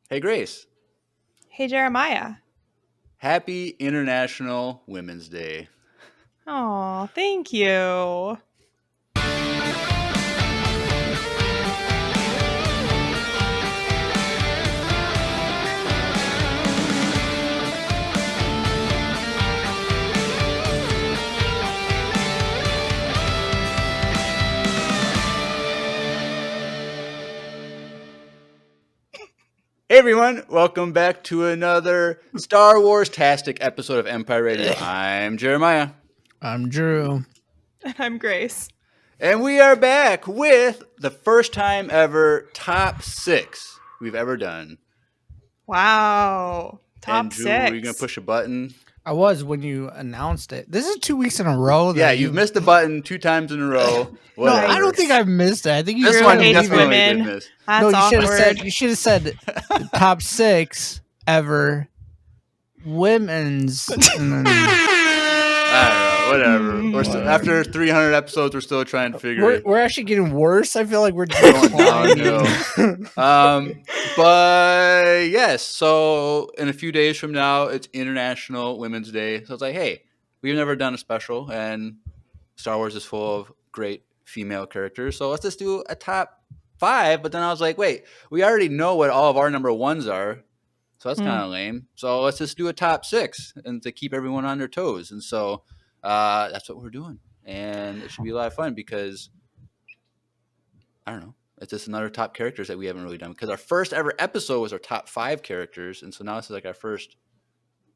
Hey, Grace. Hey, Jeremiah. Happy International Women's Day. Oh, thank you. Hey, everyone. Welcome back to another Star Wars-tastic episode of Empire Radio. I'm Jeremiah. I'm Drew. And I'm Grace. And we are back with the first time ever top 6 we've ever done. Wow. Top and Drew, were you going to 6. push a button? I was when you announced it. This is 2 weeks in a row. Yeah, you've missed the button 2 times in a row. No, I don't think I've missed it. I think you This Drew one you hates definitely women. did miss. That's no, you awkward. should have said the top 6 ever women's. And then, I don't know. Whatever. We're still, after 300 episodes, we're still trying to figure it. we're actually getting worse. I feel like we're Going declining. But yes, so in a few days from now, it's International Women's Day. So it's like, hey, we've never done a special, and Star Wars is full of great female characters. So let's just do a top 5. But then I was like, wait, we already know what all of our number 1s are. So that's kind of lame. So let's just do a top 6 and to keep everyone on their toes. And so that's what we're doing. And it should be a lot of fun because, I don't know, it's just another top characters that we haven't really done. Because our first ever episode was our top 5 characters. And so now this is like our first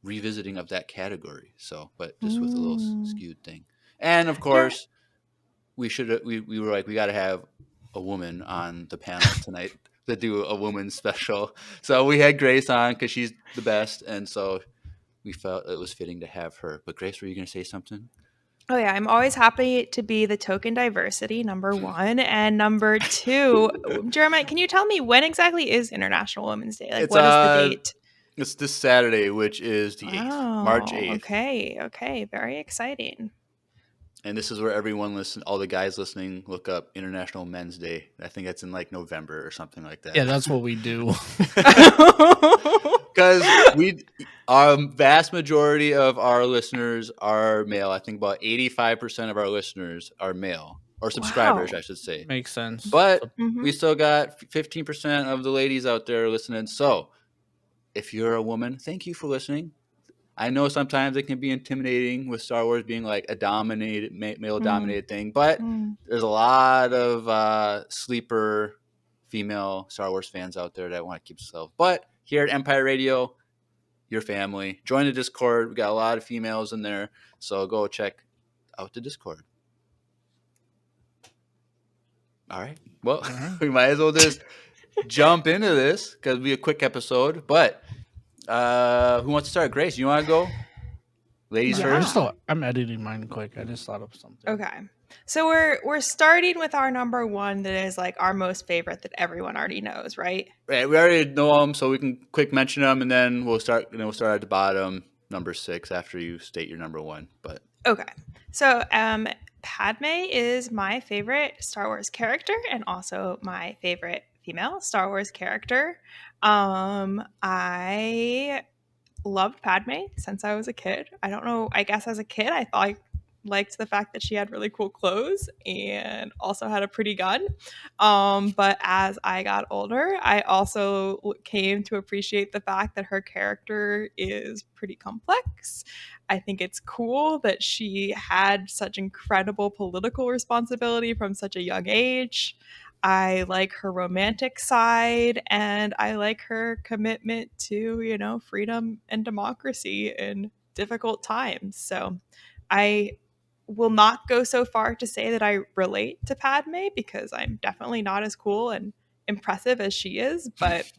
revisiting of that category. So, but just with a little skewed thing. And of course, we were like, we got to have a woman on the panel tonight to do a woman's special. So we had Grace on because she's the best. And so we felt it was fitting to have her. But Grace, were you going to say something? Oh, yeah. I'm always happy to be the token diversity, number 1. And number 2, Jeremiah, can you tell me when exactly is International Women's Day? Like, what is the date? It's this Saturday, which is the 8th, March 8th. Okay. Very exciting. And this is where everyone all the guys listening, look up International Men's Day. I think that's in like November or something like that. Yeah, that's what we do. Because vast majority of our listeners are male. I think about 85% of our listeners are male, or subscribers, I should say. Makes sense. But we still got 15% of the ladies out there listening. So if you're a woman, thank you for listening. I know sometimes it can be intimidating with Star Wars being like a dominated, male-dominated thing, but there's a lot of sleeper female Star Wars fans out there that want to keep themselves. But here at Empire Radio, your family. Join the Discord. We got a lot of females in there, so go check out the Discord. All right. Well, we might as well just jump into this because it'll be a quick episode. But who wants to start? Grace, you want to go? Ladies first. I'm editing mine quick. I just thought of something. Okay. So we're starting with our number 1 that is like our most favorite that everyone already knows, right? Right. We already know them, so we can quick mention them, and then we'll start. We'll start at the bottom, number 6, after you state your number 1. But okay. So Padme is my favorite Star Wars character and also my favorite female Star Wars character. I loved Padme since I was a kid. I don't know. I guess as a kid, I thought I liked the fact that she had really cool clothes and also had a pretty gun. But as I got older, I also came to appreciate the fact that her character is pretty complex. I think it's cool that she had such incredible political responsibility from such a young age. I like her romantic side, and I like her commitment to, freedom and democracy in difficult times. So I will not go so far to say that I relate to Padme because I'm definitely not as cool and impressive as she is, but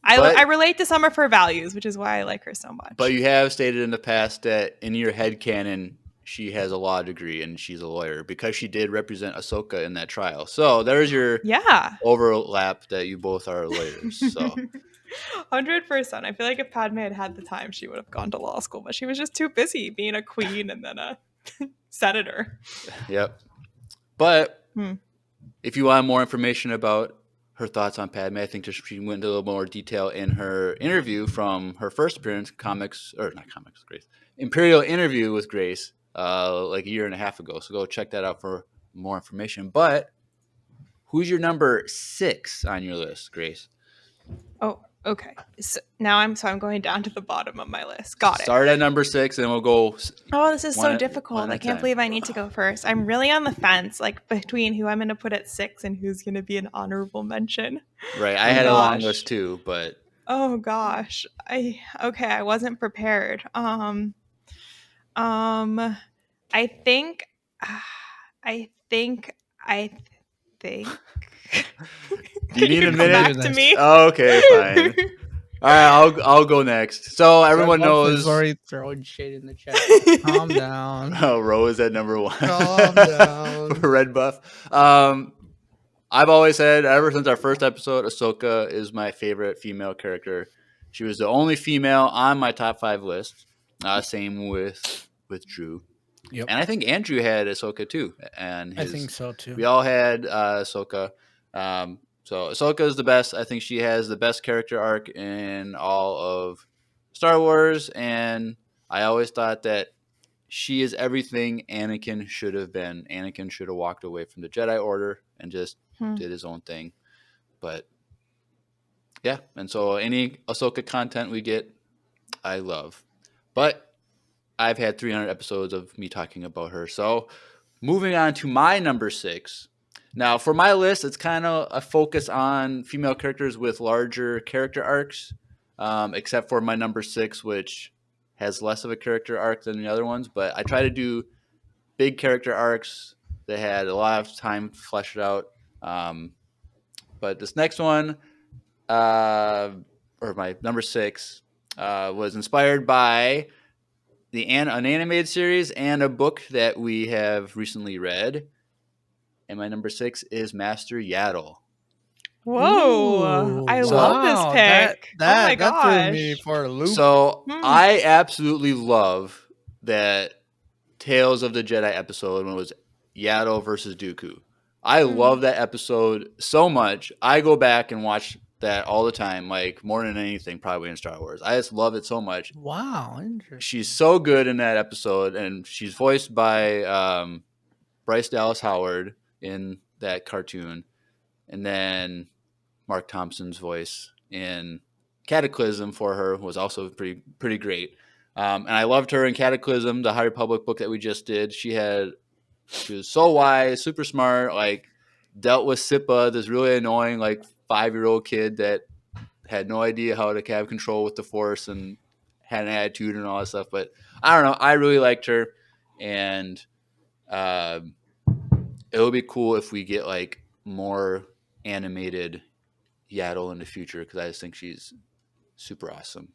I relate to some of her values, which is why I like her so much. But you have stated in the past that in your headcanon, she has a law degree and she's a lawyer because she did represent Ahsoka in that trial. So there's your overlap that you both are lawyers. So 100%. I feel like if Padme had had the time, she would have gone to law school, but she was just too busy being a queen and then a senator. Yep. But if you want more information about her thoughts on Padme. I think she went into a little more detail in her interview from her first appearance, Grace. Imperial Interview with Grace, like a year and a half ago. So go check that out for more information. But who's your number 6 on your list, Grace? Oh, okay. So now I'm going down to the bottom of my list. Got it. Start at number 6, and we'll go. Oh, this is so one difficult. at I a can't time. believe I need to go first. I'm really on the fence, like between who I'm going to put at 6 and who's going to be an honorable mention. Right, I had a long list too, but oh gosh, I wasn't prepared. I think. Do you need a minute? Back to me. Oh, okay, fine. All right, I'll go next. So everyone knows. Already throwing shade in the chat. Calm down. Oh, Ro is at number 1. Calm down. Red buff. I've always said ever since our first episode, Ahsoka is my favorite female character. She was the only female on my top 5 list. Same with Drew. Yep. And I think Andrew had Ahsoka too. And I think so too. We all had Ahsoka. So Ahsoka is the best. I think she has the best character arc in all of Star Wars. And I always thought that she is everything Anakin should have been. Anakin should have walked away from the Jedi Order and just did his own thing. But yeah, and so any Ahsoka content we get, I love. But I've had 300 episodes of me talking about her. So moving on to my number 6. Now, for my list, it's kind of a focus on female characters with larger character arcs, except for my number 6, which has less of a character arc than the other ones. But I try to do big character arcs that had a lot of time fleshed out. But this next one, or my number 6, was inspired by an animated series and a book that we have recently read. And my number 6 is Master Yaddle. Whoa! I love this pick. That threw me for a loop. So I absolutely love that Tales of the Jedi episode when it was Yaddle versus Dooku. I love that episode so much. I go back and watch that all the time, like more than anything probably in Star Wars. I just love it so much. Wow, interesting. She's so good in that episode, and she's voiced by Bryce Dallas Howard in that cartoon, and then Mark Thompson's voice in Cataclysm for her was also pretty great. And I loved her in Cataclysm, the High Republic book that we just did. She was so wise, super smart, like dealt with Sippa, this really annoying like 5-year-old kid that had no idea how to have control with the Force and had an attitude and all that stuff. But I don't know. I really liked her, and it would be cool if we get like more animated Yaddle in the future, because I just think she's super awesome.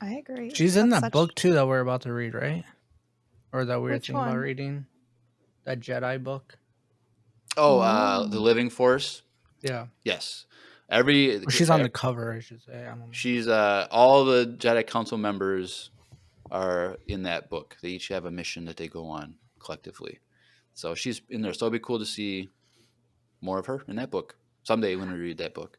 I agree. She's in that book too that we're about to read, right? Or that we were thinking about reading? That Jedi book? Oh, The Living Force? Yeah. Yes. She's on the cover, I should say. I don't know. She's all the Jedi Council members are in that book. They each have a mission that they go on collectively. So she's in there. So it'll be cool to see more of her in that book someday when we read that book.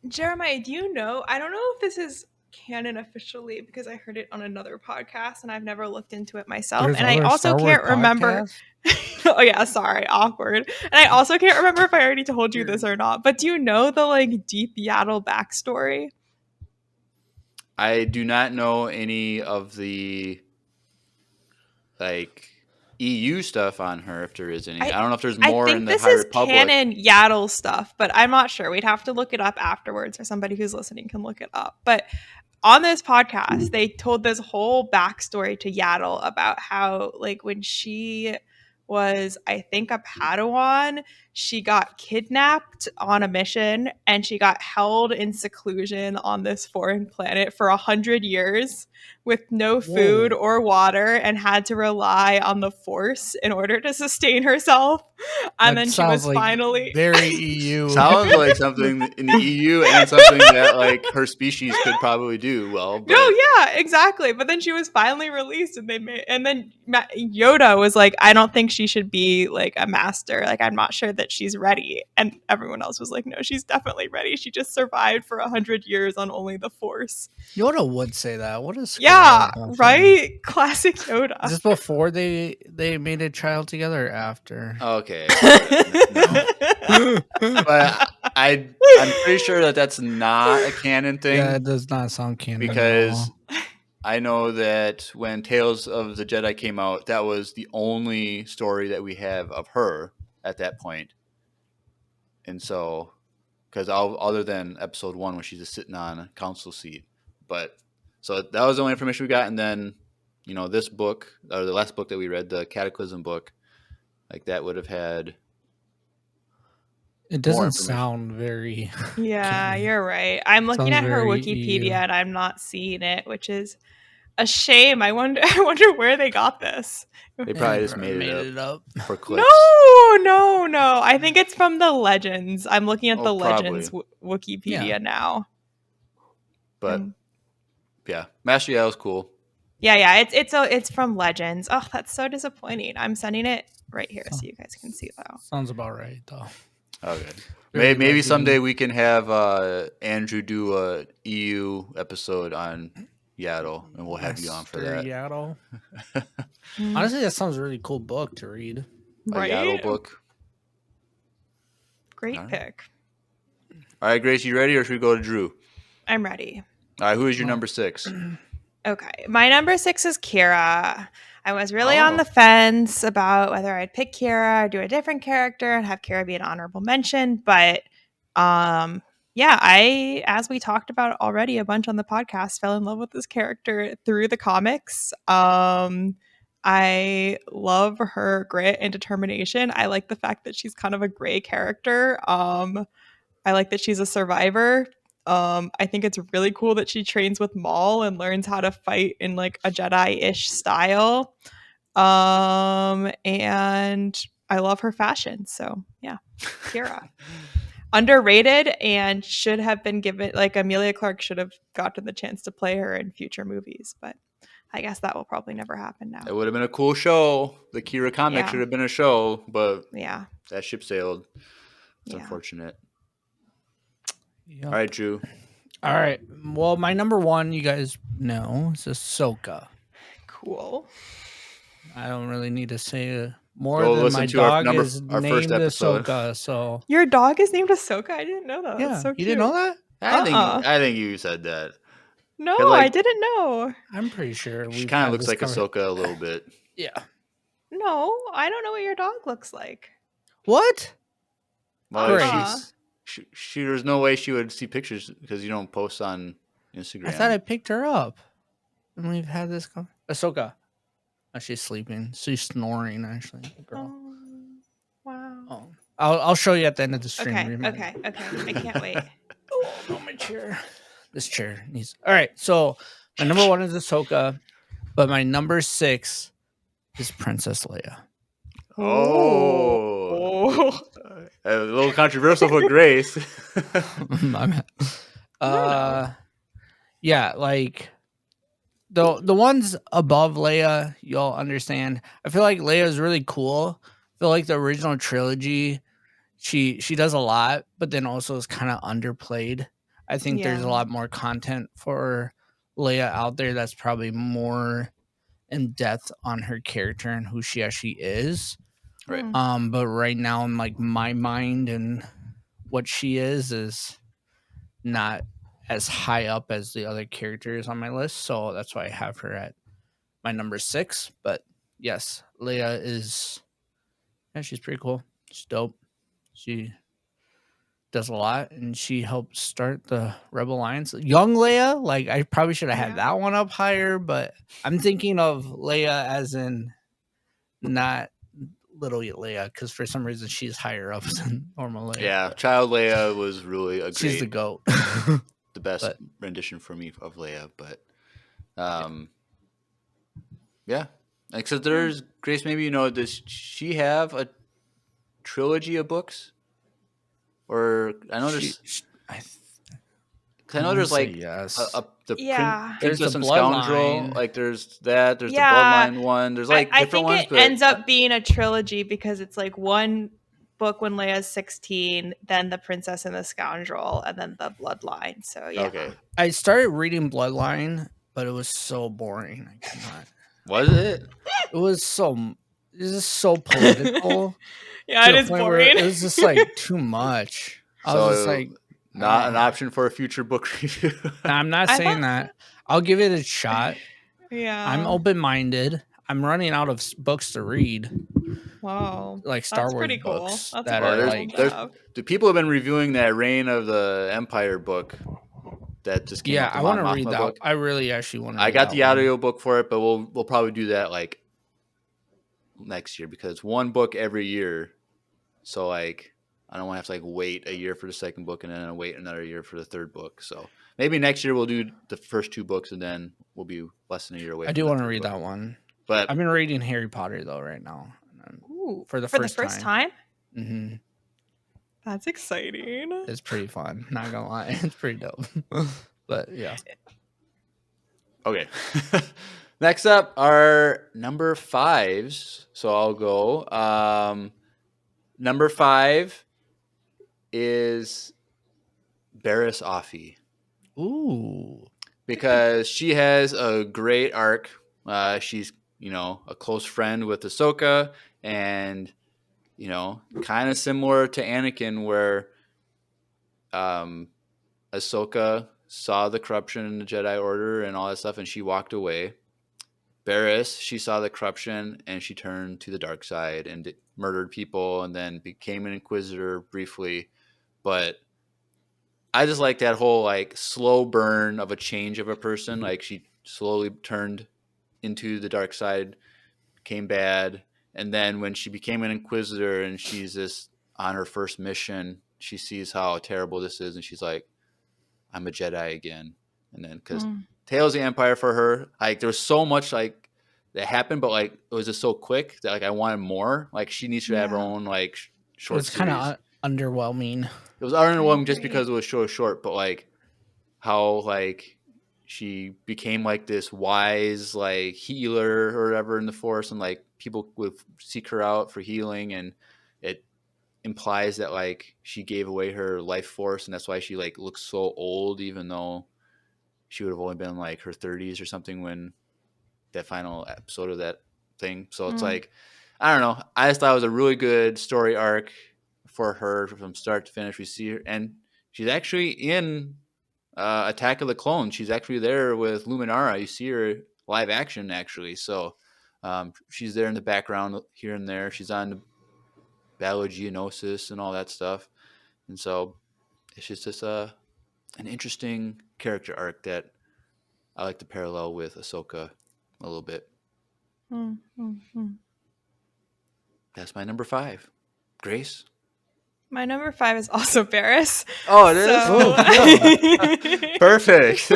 Jeremiah, do you know? I don't know if this is canon officially because I heard it on another podcast and I've never looked into it myself. And I also can't remember. Oh yeah, sorry, awkward. And I also can't remember if I already told you this or not. But do you know the like deep Yaddle backstory? I do not know any of the like EU stuff on her, if there is any. I don't know if there's more in the High Republic. I think this is canon Yaddle stuff, but I'm not sure. We'd have to look it up afterwards, or somebody who's listening can look it up. But on this podcast, they told this whole backstory to Yaddle about how, like, when she was, I think, a Padawan, she got kidnapped on a mission and she got held in seclusion on this foreign planet for 100 years with no food or water and had to rely on the Force in order to sustain herself. And then she was like finally very EU. Sounds like something in the EU and something that like her species could probably do well. But... No, yeah, exactly. But then she was finally released, and then Yoda was like, "I don't think she should be like a master. Like, I'm not sure that that she's ready. And everyone else was like, no, she's definitely ready. She just survived for 100 years on only the Force. Yoda would say that. What a yeah, right? Classic Yoda. Is this before they made a child together or after? Okay. No. But I'm pretty sure that that's not a canon thing. Yeah, it does not sound canon. Because I know that when Tales of the Jedi came out, that was the only story that we have of her at that point. And so, because other than episode 1 when she's just sitting on a council seat. But so that was the only information we got. And then, this book, or the last book that we read, the Cataclysm book, like that would have had. It doesn't sound very. Yeah, you're right. I'm looking at her Wikipedia and I'm not seeing it, which is a shame. I wonder where they got this. They probably just made it up for clicks. No. I think it's from the Legends. I'm looking at the Legends Wikipedia now. But yeah, Master Yaddle's cool. Yeah. It's from Legends. Oh, that's so disappointing. I'm sending it right here so you guys can see though. Sounds about right though. Okay. Maybe someday we can have Andrew do a EU episode on Yaddle, and we'll have you on for that. Yaddle. Honestly, that sounds a really cool book to read. Right? A Yaddle book. Great pick. All right, Grace, you ready, or should we go to Drew? I'm ready. All right, who is your number 6? Okay, my number 6 is Kira. I was really on the fence about whether I'd pick Kira or do a different character and have Kira be an honorable mention. But I, as we talked about already a bunch on the podcast, fell in love with this character through the comics. I love her grit and determination. I like the fact that she's kind of a gray character. I like that she's a survivor. I think it's really cool that she trains with Maul and learns how to fight in like a Jedi-ish style. And I love her fashion. So yeah, Kira. Underrated and should have been given, like Emilia Clarke should have gotten the chance to play her in future movies, but I guess that will probably never happen now. It would have been a cool show. The Kira comic should have been a show, but that ship sailed. It's unfortunate. Yep. All right, Drew. All right. Well, my number 1, you guys know, is Ahsoka. Cool. I don't really need to say more than my dog is named Ahsoka. So your dog is named Ahsoka? I didn't know that. Yeah, that's so cute. You didn't know that? I think you said that. No, I didn't know. I'm pretty sure. She kind of looks like Ahsoka a little bit. Yeah. No, I don't know what your dog looks like. What? Well, there's no way she would see pictures because you don't post on Instagram. I thought I picked her up. And we've had this Ahsoka. Oh, she's sleeping. She's snoring, actually. Girl. Wow. Oh. I'll show you at the end of the stream. Okay. I can't wait. Oh, my chair. This chair needs. All right. So my number 1 is Ahsoka, but my number 6 is Princess Leia. Oh. A little controversial for Grace. Yeah, like the ones above Leia, you'll understand. I feel like Leia is really cool. I feel like the original trilogy, she does a lot, but then also is kind of underplayed. I think there's a lot more content for Leia out there that's probably more in depth on her character and who she actually is. Right. But right now, in like my mind and what she is not as high up as the other characters on my list, so that's why I have her at my number 6. But yes, Leia is. Yeah, she's pretty cool. She's dope. She does a lot, and she helped start the Rebel Alliance. Young Leia, like I probably should have had that one up higher, but I'm thinking of Leia as in not little Leia, because for some reason she's higher up than normal Leia. Yeah, child Leia was really she's the GOAT. The best rendition for me of Leia, but yeah. Except there's Grace, maybe you know, does she have a trilogy of books? Or I know there's I know there's like Princess and Scoundrel, like there's that, there's the Bloodline one, there's like different ones. I think it ends up being a trilogy because it's like one book when Leia's 16, then The Princess and the Scoundrel, and then The Bloodline. So yeah. Okay. I started reading Bloodline, but it was so boring. I could not. Was it? It was so political Yeah, to it the is point where it boring. was just like too much. I was just So like, not an option for a future book review. I'm not I saying thought- that. I'll give it a shot. Yeah. I'm open minded. I'm running out of books to read, Wow. like Star That's Wars pretty cool. books That's that a are cool like, to have. The people have been reviewing that Reign of the Empire book that just came yeah, out. The I want to Mon read Mothma that. book. I really actually want to. I read got that the one. audio book for it, but we'll probably do that like next year because one book every year. So like I don't want to have to like wait a year for the second book and then wait another year for the third book. So maybe next year we'll do the first 2 books and then we'll be less than a year away. I do want to read that one, but I've been reading Harry Potter though right now. Ooh, for the first time? Mm-hmm. That's exciting. It's pretty fun. Not gonna lie, it's pretty dope. But yeah. Okay. Next up are number 5s. So I'll go. Number 5 is Barriss Offee. Ooh. Because she has a great arc. She's, a close friend with Ahsoka and, kind of similar to Anakin where Ahsoka saw the corruption in the Jedi Order and all that stuff and she walked away. Barriss, she saw the corruption and she turned to the dark side and murdered people and then became an Inquisitor briefly. But I just like that whole like slow burn of a change of a person. Like she slowly turned into the dark side, became bad, and then when she became an Inquisitor and she's this on her first mission, she sees how terrible this is and she's like, I'm a Jedi again. And then because Tales of the Empire for her, like there was so much like that happened, but like it was just so quick that like I wanted more. Like she needs to have her own like short. It's kind of underwhelming. It was underwhelming just because it was so short, but like how like she became like this wise like healer or whatever in the Force, and like people would seek her out for healing, and it implies that like she gave away her life force, and that's why she like looks so old, even though she would have only been like her 30s or something when that final episode of that thing. So it's like, I don't know. I just thought it was a really good story arc for her from start to finish. We see her, and she's actually in Attack of the Clones. She's actually there with Luminara. You see her live action actually. So she's there in the background here and there. She's on the Battle of Geonosis and all that stuff. And so it's just an interesting character arc that I like to parallel with Ahsoka a little bit. That's my number 5. Grace? My number 5 is also Barriss. Oh, it is? Perfect.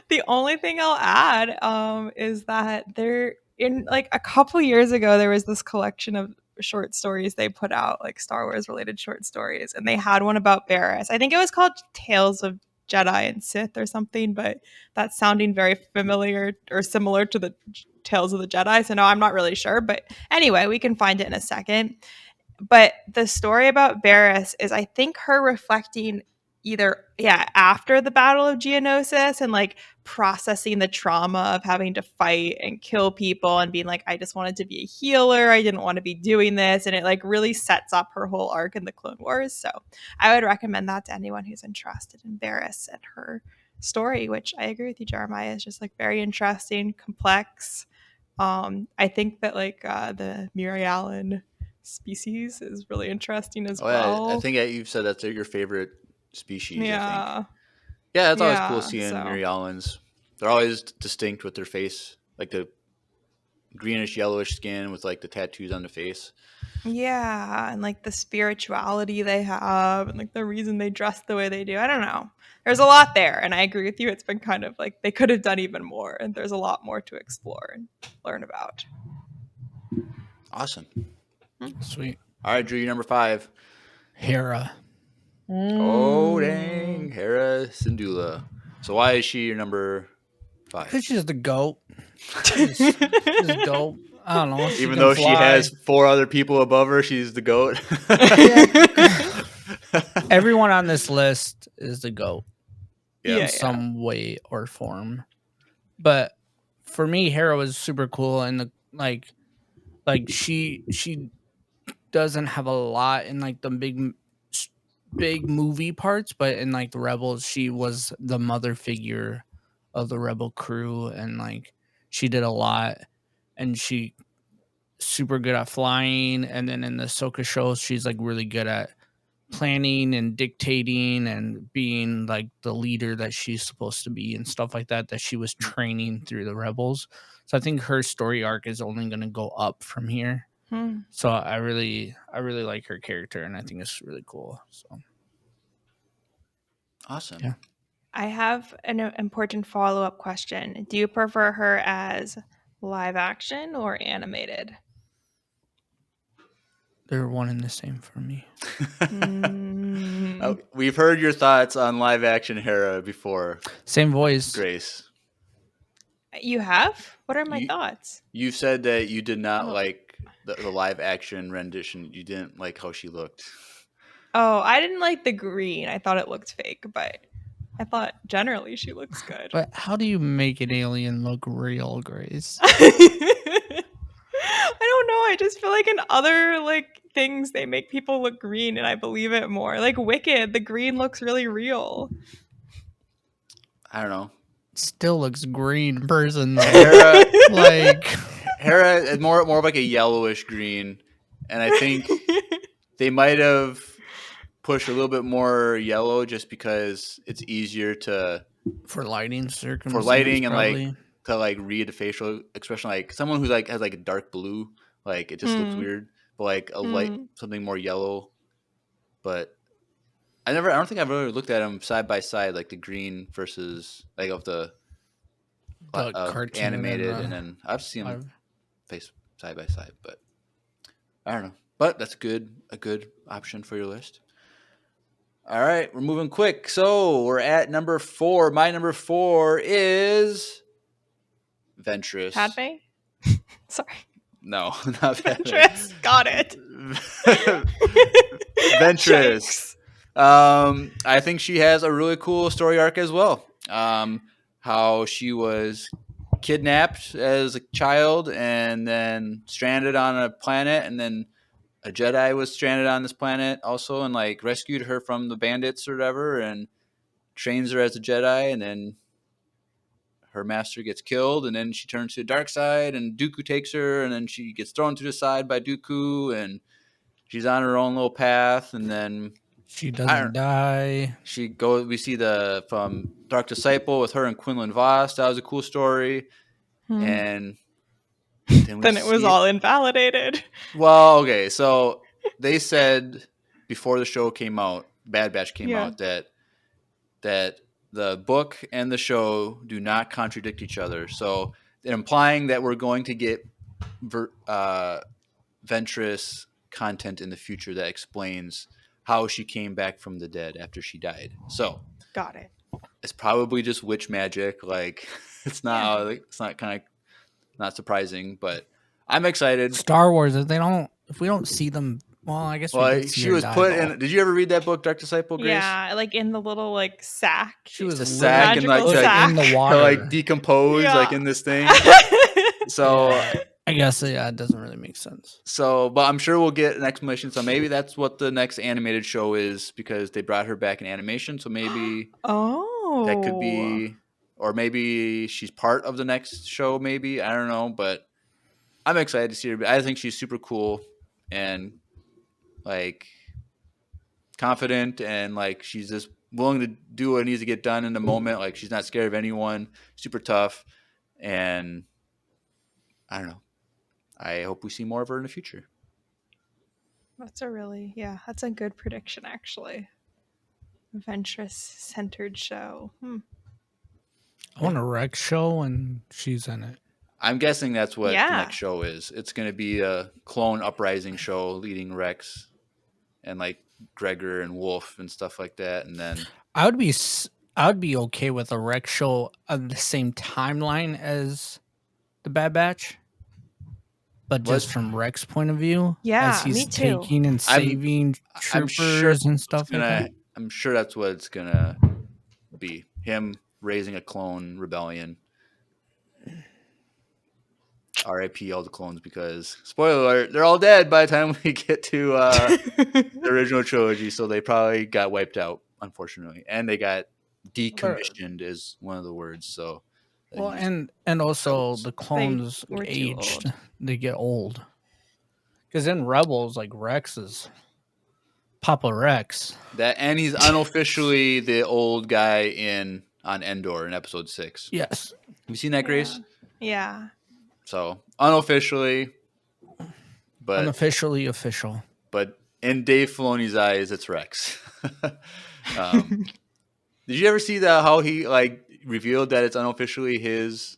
The only thing I'll add is that there, in like a couple years ago, there was this collection of short stories they put out, like Star Wars related short stories, and they had one about Barriss. I think it was called Tales of Jedi and Sith or something, but that's sounding very familiar or similar to the Tales of the Jedi. So no, I'm not really sure, but anyway, we can find it in a second. But the story about Barriss is, I think, her reflecting either after the Battle of Geonosis and like processing the trauma of having to fight and kill people and being like, I just wanted to be a healer, I didn't want to be doing this, and it like really sets up her whole arc in the Clone Wars. So I would recommend that to anyone who's interested in Barriss and her story, which I agree with you, Jeremiah, is just like very interesting, complex. I think that like the Mirialan species is really interesting as well. I think you've said that's your favorite species. Yeah. I think. Yeah, it's always cool seeing Mirialans. They're always distinct with their face, like the greenish yellowish skin with like the tattoos on the face. Yeah, and like the spirituality they have and like the reason they dress the way they do. I don't know. There's a lot there, and I agree with you. It's been kind of like they could have done even more, and there's a lot more to explore and learn about. Awesome. Sweet. All right, Drew, your number 5. Hera. Oh, dang. Hera Syndulla. So why is she your number 5? Because she's the GOAT. She's dope. I don't know. She Even can though she fly. has 4 other people above her, she's the goat. Everyone on this list is the GOAT Yeah. in some way or form. But for me, Hera was super cool, and like she doesn't have a lot in like the big movie parts, but in like the Rebels, she was the mother figure of the Rebel crew, and like she did a lot, and she super good at flying. And then in the Ahsoka shows, she's like really good at planning and dictating and being like the leader that she's supposed to be and stuff like that she was training through the Rebels. So I think her story arc is only going to go up from here. So I really like her character, and I think it's really cool. So Awesome. Yeah. I have an important follow-up question. Do you prefer her as live action or animated? They're one and the same for me. We've heard your thoughts on live action Hera before, Same voice. Grace. You have? What are my thoughts? You said that you did not like the live action rendition. You didn't like how she looked. Oh, I didn't like the green. I thought it looked fake, but I thought generally she looks good. But how do you make an alien look real, Grace? I don't know. I just feel like in other like things they make people look green and I believe it more. Like Wicked, the green looks really real. I don't know. Still looks green person though. Hera, Like Hera is more of like a yellowish green, and I think they might have pushed a little bit more yellow just because it's easier for lighting for lighting and probably. like to like read the facial expression. Like someone who's like has like a dark blue, like it just looks weird. But like a light something more yellow. But I don't think I've really looked at them side by side, like the green versus like of the cartoon animated, and then I've seen them face side by side, but I don't know. But that's a good option for your list. All right, we're moving quick. So we're at number 4. My number 4 is Ventress. Padme? Sorry. No, not Ventress. Got it. Ventress. I think she has a really cool story arc as well. How she was kidnapped as a child and then stranded on a planet, and then a Jedi was stranded on this planet also and like rescued her from the bandits or whatever and trains her as a Jedi, and then her master gets killed, and then she turns to the dark side, and Dooku takes her, and then she gets thrown to the side by Dooku, and she's on her own little path, and then she doesn't die. She goes. We see the from Dark Disciple with her and Quinlan Voss. That was a cool story, and then it was all invalidated. Well, okay, so they said before the show came out, Bad Batch came out, that the book and the show do not contradict each other. So implying that we're going to get Ventress content in the future that explains how she came back from the dead after she died. So got it. It's probably just witch magic. Like it's not kind of not surprising, but I'm excited. Star Wars, if we don't see them, well, I guess. She was put in. Did you ever read that book, Dark Disciple, Grace? Yeah, like in the little like sack. She was a sack and like sack. in the water, to, like decompose like in this thing. So I guess it doesn't really make sense. So, but I'm sure we'll get an explanation. So maybe that's what the next animated show is because they brought her back in animation. So maybe that could be, or maybe she's part of the next show. Maybe I don't know, but I'm excited to see her. I think she's super cool and like confident, and like she's just willing to do what needs to get done in the moment. Like she's not scared of anyone. Super tough, and I don't know. I hope we see more of her in the future. That's a good prediction, actually. Ventress-centered show. I want a Rex show, and she's in it. I'm guessing that's what the next show is. It's going to be a clone uprising show leading Rex and like Gregor and Wolf and stuff like that. And then I would be okay with a Rex show on the same timeline as the Bad Batch. but just from Rex's point of view, Yeah, as he's me too. taking and saving I'm sure troopers and stuff like that. I'm sure that's what it's gonna be. Him raising a clone rebellion. R.I.P. all the clones, because spoiler alert, they're all dead by the time we get to the original trilogy. So they probably got wiped out, unfortunately, and they got decommissioned is one of the words. So Well, and also Rebels. the clones were too aged; old. they get old. Because in Rebels, like Rex is Papa Rex. That, and he's unofficially the old guy on Endor in episode 6. Yes, Have you seen that, Grace? Yeah. So unofficially, but unofficially official. but in Dave Filoni's eyes, it's Rex. Did you ever see how he like revealed that it's unofficially his?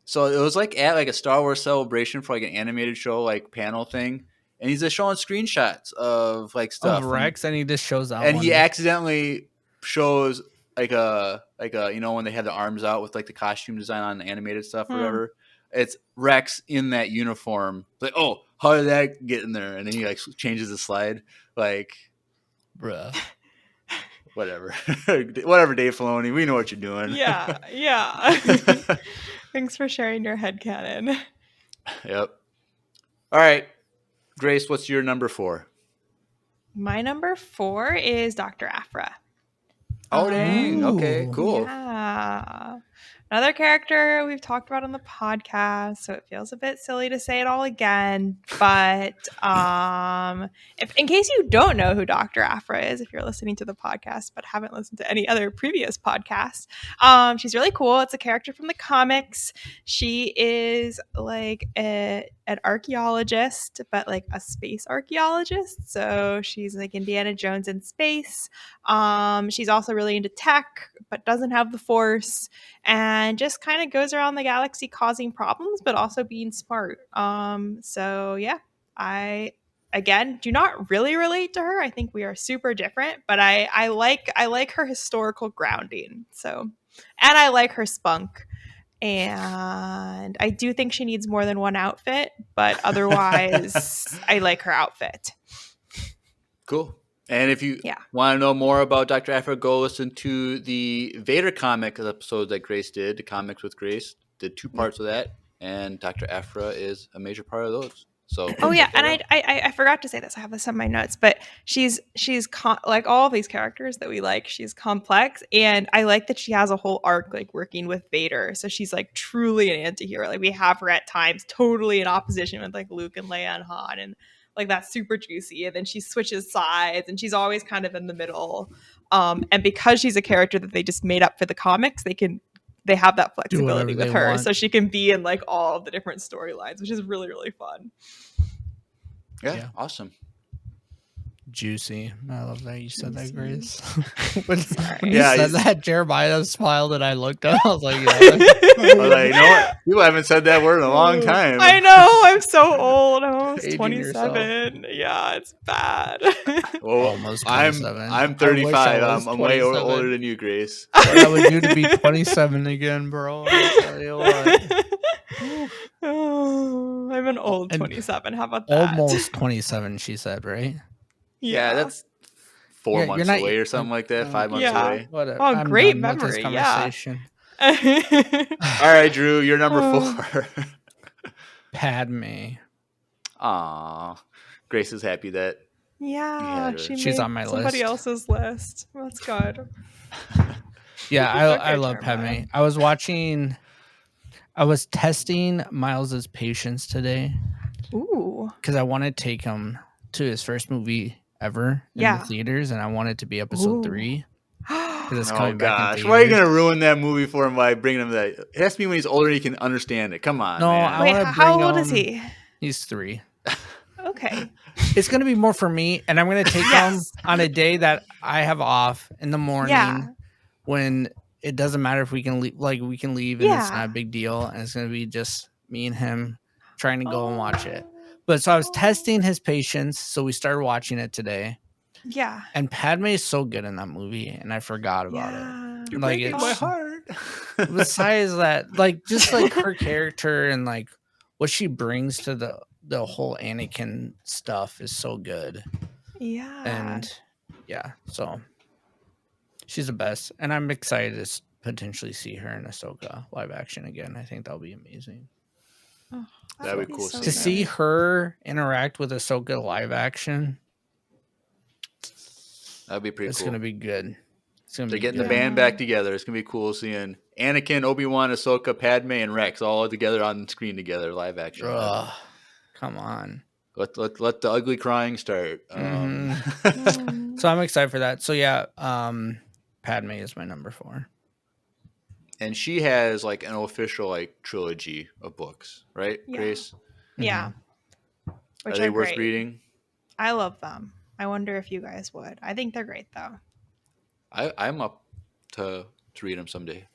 So it was like at like a Star Wars celebration for like an animated show like panel thing, and he's just showing screenshots of like stuff Of Rex, and he just shows out. and he accidentally shows like a you know when they have the arms out with like the costume design on the animated stuff or whatever. It's Rex in that uniform. It's like, oh, how did that get in there? And then he like changes the slide. Like, bruh. Whatever, whatever, Dave Filoni. We know what you're doing. Yeah. Thanks for sharing your headcanon. Yep. All right, Grace, what's your number 4? My number 4 is Dr. Aphra. Oh, dang. Okay, cool. Yeah. Another character we've talked about on the podcast, so it feels a bit silly to say it all again. But if in case you don't know who Dr. Aphra is, if you're listening to the podcast but haven't listened to any other previous podcasts, she's really cool. It's a character from the comics. She is like an archaeologist, but like a space archaeologist. So she's like Indiana Jones in space. She's also really into tech, but doesn't have the Force, and just kind of goes around the galaxy causing problems, but also being smart. So yeah, I again do not really relate to her. I think we are super different, but I like her historical grounding. So, and I like her spunk. And I do think she needs more than one outfit, but otherwise, I like her outfit. Cool. And if you want to know more about Dr. Aphra, go listen to the Vader comic episode that Grace did, the Comics with Grace. Did 2 parts of that, and Dr. Aphra is a major part of those. So and I forgot to say this. I have this on my notes, but she's like all of these characters that we like. She's complex, and I like that she has a whole arc like working with Vader. So she's like truly an anti-hero. Like we have her at times totally in opposition with like Luke and Leia and Han, and like that's super juicy. And then she switches sides, and she's always kind of in the middle. And because she's a character that they just made up for the comics, they have that flexibility with her, so she can be in like all of the different storylines, which is really, really fun. Yeah, awesome. Juicy. I love that you said that, Grace. when you said that, Jeremiah smiled and I looked up. I was like, yeah. I was like, you know what? People haven't said that word in a long time. I know. I'm so old. I'm almost 27. Yeah, it's bad. Well, almost 27. I'm 35. I'm way older than you, Grace. I would do to be 27 again, bro. I'll tell you what. Oh, I'm an old 27. How about that? Almost 27, she said, right? Yeah, that's 4 months away or something like that. 5 months away. Whatever. Oh, great memory. Yeah. All right, Drew, you're number 4. Padme. Aw. Grace is happy that she's on my list. Somebody else's list. That's good. Yeah, I love Padme. I was testing Miles's patience today. Ooh. Because I want to take him to his first movie ever in the theaters, and I want it to be episode 3. It's coming back in why are you gonna ruin that movie for him by bringing him that? It has to be when he's older and he can understand it. Come on, man. Wait, how old is he? He's 3. Okay. It's gonna be more for me, and I'm gonna take him on a day that I have off in the morning when it doesn't matter if we can leave. Like we can leave, and it's not a big deal, and it's gonna be just me and him trying to go and watch it. But so I was testing his patience, so we started watching it today. Yeah. And Padme is so good in that movie, and I forgot about it. You're breaking my heart. Besides that, like just like her character and like what she brings to the whole Anakin stuff is so good. Yeah. And yeah, so she's the best. And I'm excited to potentially see her in Ahsoka live action again. I think that'll be amazing. Oh, That'd would be cool so To seeing see good. her interact with Ahsoka live action, That'd be pretty it's cool. gonna be good. It's gonna They're be getting good. the band back together. It's gonna be cool seeing Anakin, Obi-Wan, Ahsoka, Padme, and Rex all together on screen together, live action. Ugh, come on. Let the ugly crying start. So I'm excited for that. So yeah, Padme is my number 4. And she has like an official like trilogy of books, right, Yeah. Grace? Yeah. Which Are they worth great. reading? I love them. I wonder if you guys would. I think they're great though. I'm up to read them someday.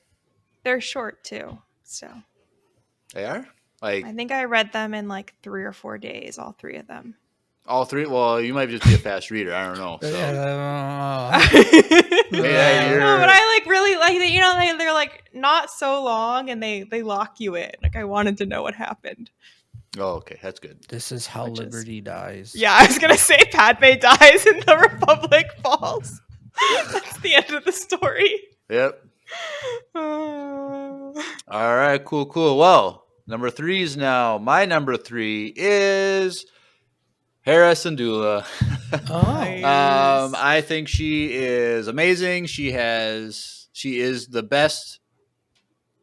They're short too. So They are? Like I think I read them in like 3 or 4 days, all 3 of them. all 3? Well, you might just be a fast reader. I don't know. So. No, Yeah, but I like really like that. You know, they're like not so long, and they lock you in. Like I wanted to know what happened. Oh, okay, that's good. This is how Which is- Liberty dies. Yeah, I was gonna say Padme dies and the Republic falls. That's the end of the story. Yep. All right, cool. Well, number 3s now. My number 3 is Hera Syndulla. Oh. I think she is amazing. She is the best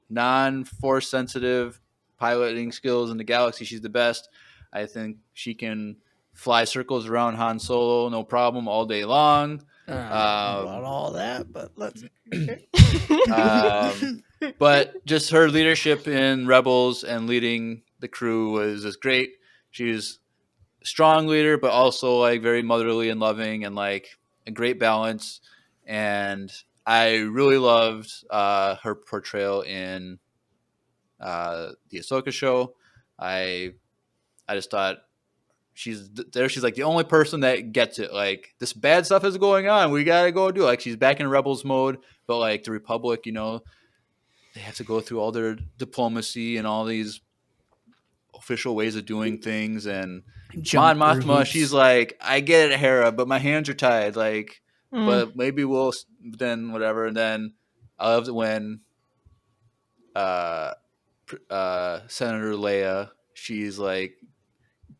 non-force sensitive piloting skills in the galaxy. She's the best. I think she can fly circles around Han Solo, no problem, all day long. I don't know about all that, but let's. But just her leadership in Rebels and leading the crew was just great. She's a strong leader, but also like very motherly and loving, and like a great balance. And I really loved her portrayal in the Ahsoka show. I just thought she's there. She's like the only person that gets it. Like this bad stuff is going on. We gotta go do it. Like she's back in Rebels mode, but like the Republic, you know, they have to go through all their diplomacy and all these official ways of doing things. And Mon Mothma, she's like, I get it, Hera, but my hands are tied. Like, but maybe we'll then whatever. And then I loved it when Senator Leia, she's like,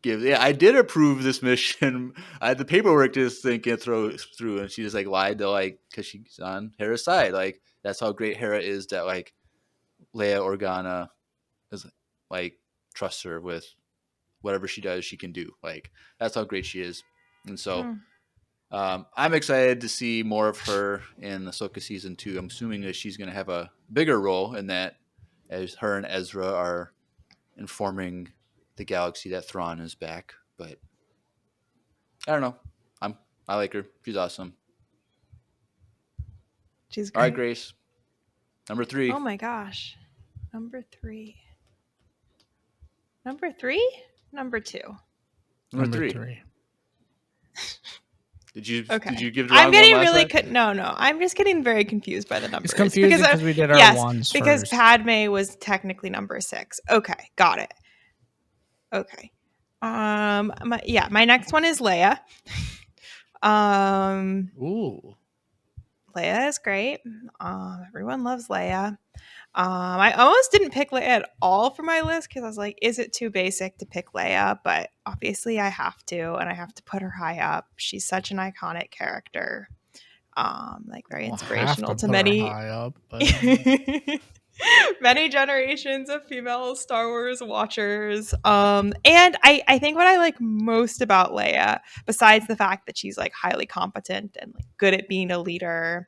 I did approve this mission. I had the paperwork just didn't get through, and she just like lied to like because she's on Hera's side. Like that's how great Hera is. That like Leia Organa is like trusts her with whatever she does, she can do. Like that's how great she is. And so I'm excited to see more of her in Ahsoka season 2. I'm assuming that she's going to have a bigger role in that, as her and Ezra are informing the galaxy that Thrawn is back. But I don't know. I like her. She's awesome. She's great. All right, Grace. Number 3. Oh my gosh. Number 3. Number 3? Number 2. Number 3. Did you give it I'm getting one really no. I'm just getting very confused by the numbers. It's confusing because we did our ones because first. Padme was technically number 6. Okay, got it. Okay. My next one is Leia. Ooh. Leia is great. Everyone loves Leia. I almost didn't pick Leia at all for my list because I was like, is it too basic to pick Leia? But obviously I have to, and I have to put her high up. She's such an iconic character. Like very inspirational to many high up, but... many generations of female Star Wars watchers. And I think what I like most about Leia, besides the fact that she's like highly competent and like good at being a leader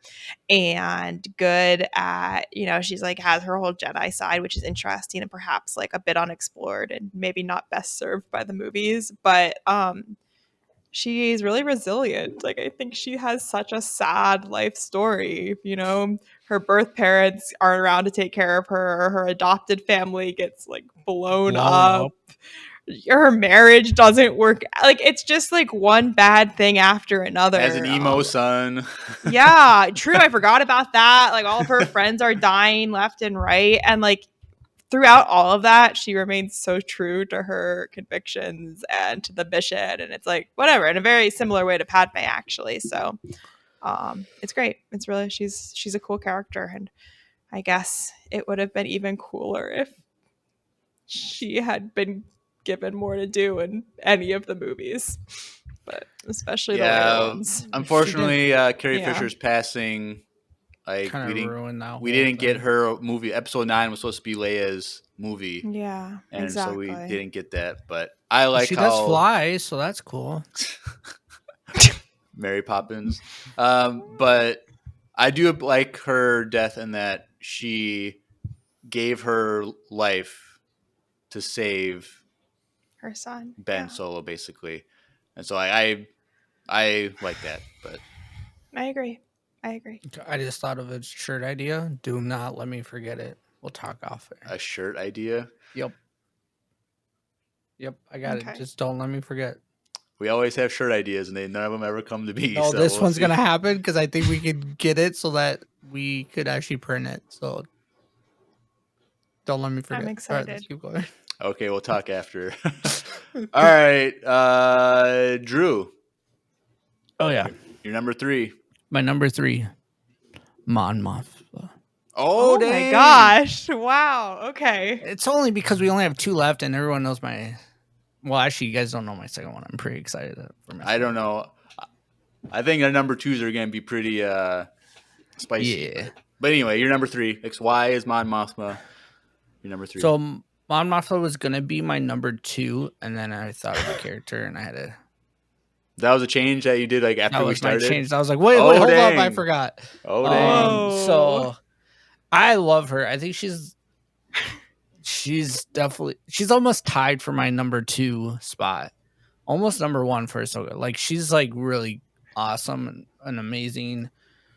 and good at, you know, she's like has her whole Jedi side, which is interesting and perhaps like a bit unexplored and maybe not best served by the movies, but she's really resilient. Like I think she has such a sad life story. You know, her birth parents aren't around to take care of her. Her adopted family gets like blown up. Her marriage doesn't work. Like it's just like one bad thing after another. As an emo son. Yeah, true. I forgot about that. Like all of her friends are dying left and right, and like throughout all of that, she remains so true to her convictions and to the mission. And it's like, whatever, in a very similar way to Padme, actually. So it's great. It's really, she's a cool character. And I guess it would have been even cooler if she had been given more to do in any of the movies, but especially the later Yeah, ones. unfortunately, Carrie Yeah. Fisher's passing. Like Kind of ruined that. we whole didn't get thing. her movie. Episode 9 was supposed to be Leia's movie, Yeah, and exactly. so we didn't get that. But I like She how does fly, so that's cool. Mary Poppins. But I do like her death in that she gave her life to save Her son. Ben Yeah, Solo, basically, and so I like that. But I agree. I agree. I just thought of a shirt idea. Do not let me forget it. We'll talk off there. a shirt idea. Yep. I got Okay. it. Just don't let me forget. We always have shirt ideas, and none of them ever come to be. No, so this we'll one's see. gonna happen because I think we could get it so that we could actually print it. So don't let me forget. I'm All excited. right, let's keep going. Okay, we'll talk after. All right, Drew. Oh yeah, You're number 3. my number 3, Mon Mothma. Oh, my dang. gosh. Wow. Okay. It's only because we only have 2 left, and everyone knows my. Well, actually, you guys don't know my second one. I'm pretty excited for my. I don't know. I think our number 2s are going to be pretty spicy. Yeah. But anyway, you're number 3. Why is Mon Mothma your number 3? So Mon Mothma was gonna be my number 2, and then I thought of a character, and I had to. That was a change that you did like after That we was my started? change. I was like, wait, Oh, hold up, I dang. forgot. Oh, dang. Whoa. So I love her. I think she's definitely almost tied for my number 2 spot. Almost number 1 for Ahsoka. Like she's like really awesome and amazing.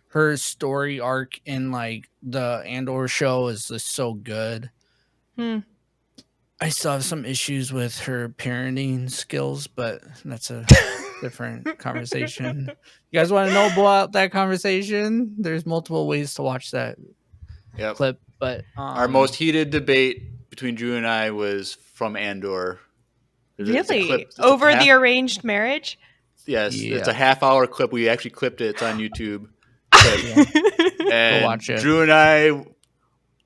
Her story arc in like the Andor show is just so good. I still have some issues with her parenting skills, but that's a different conversation. You guys want to know about that conversation? There's multiple ways to watch that Yep. clip, but Our most heated debate between Drew and I was from Andor. It's a Really? clip. It's Over a half, the arranged marriage? Yes, Yeah. it's a half-hour clip. We actually clipped it. It's on YouTube. Clip. And Go watch it. Drew and I,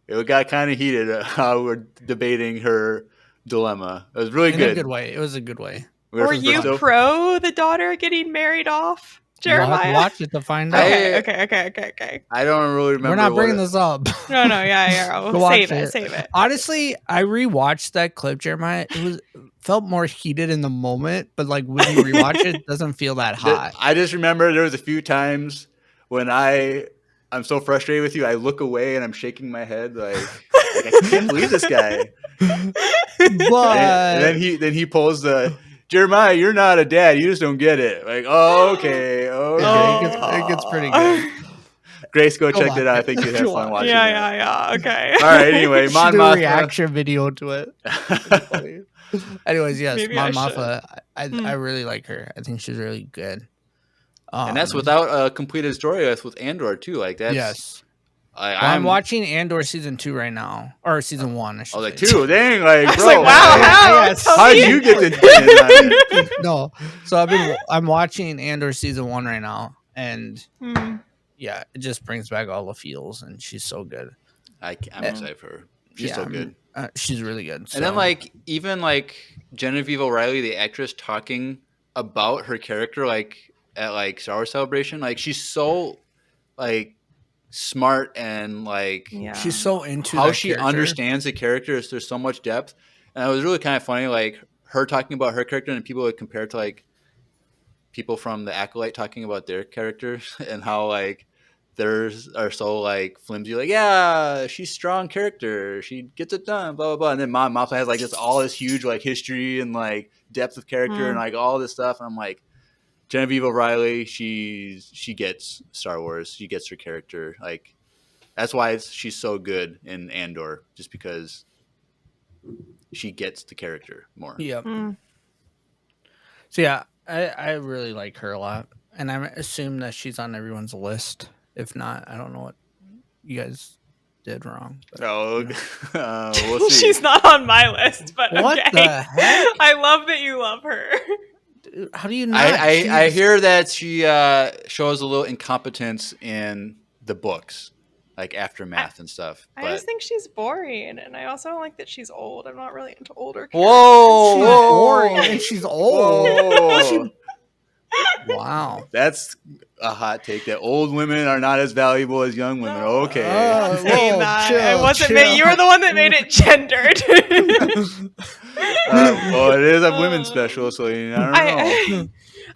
it got kind of heated how we're debating her dilemma. It was really in good. a good way. It was a good way. Were you pro the daughter getting married off, You'll have to Jeremiah? watch it to find out. Okay. I don't really remember. We're not bringing this up. No, yeah. Go We'll watch save it. Honestly, I rewatched that clip, Jeremiah. It felt more heated in the moment, but like when you rewatch it, it doesn't feel that hot. I just remember there was a few times when I'm so frustrated with you. I look away and I'm shaking my head like I can't believe this guy. But and then he pulls the Jeremiah, you're not a dad. You just don't get it. Like, oh, okay. Yeah, it gets pretty good. Grace, go check watch that out. I it. think you'd have Go fun watch watching that. Yeah. Okay. All right. Anyway, Should Mon do a Mothma. reaction video to it. Funny. Anyways, yes, Maybe Mon I should. Mothma. I really like her. I think she's really good. And that's without a completed story. That's with Andor too. Like that's yes. I'm watching Andor season 2 right now, or season 1. I should like say. 2. Dang, like I was bro. like, wow, how? Yes. Tell How me. did you get the No, so I'm watching Andor season 1 right now, and yeah, it just brings back all the feels, and she's so good. I'm excited for her. She's so good. She's really good. And then like even like Genevieve O'Reilly, the actress, talking about her character like at like Star Wars Celebration, like she's so like smart and like she's so into how that she character. understands the character. There's so much depth, and it was really kind of funny, like her talking about her character and people would compare it to like people from the Acolyte talking about their characters and how like theirs are so like flimsy. Like, yeah, she's strong character, she gets it done, blah blah blah. And then Mon Mothma has like all this huge like history and like depth of character and like all this stuff. And I'm like, Genevieve O'Reilly, she gets Star Wars. She gets her character. Like that's why she's so good in Andor, just because she gets the character more. Yeah. So yeah, I really like her a lot, and I assume that she's on everyone's list. If not, I don't know what you guys did wrong. But, Oh, you know. we'll see. She's not on my list, but What okay. the heck? I love that you love her. Dude, how do you not? I hear that she shows a little incompetence in the books, like aftermath and stuff. I But just think she's boring, and I also don't like that she's old. I'm not really into older characters. whoa, She's whoa, boring and she's old. whoa. Wow. That's a hot take. That old women are not as valuable as young women. No. Okay. I'm not saying whoa, that. chill, It wasn't chill. me. You were the one that made it gendered. Well, it is a women's special, so I don't know.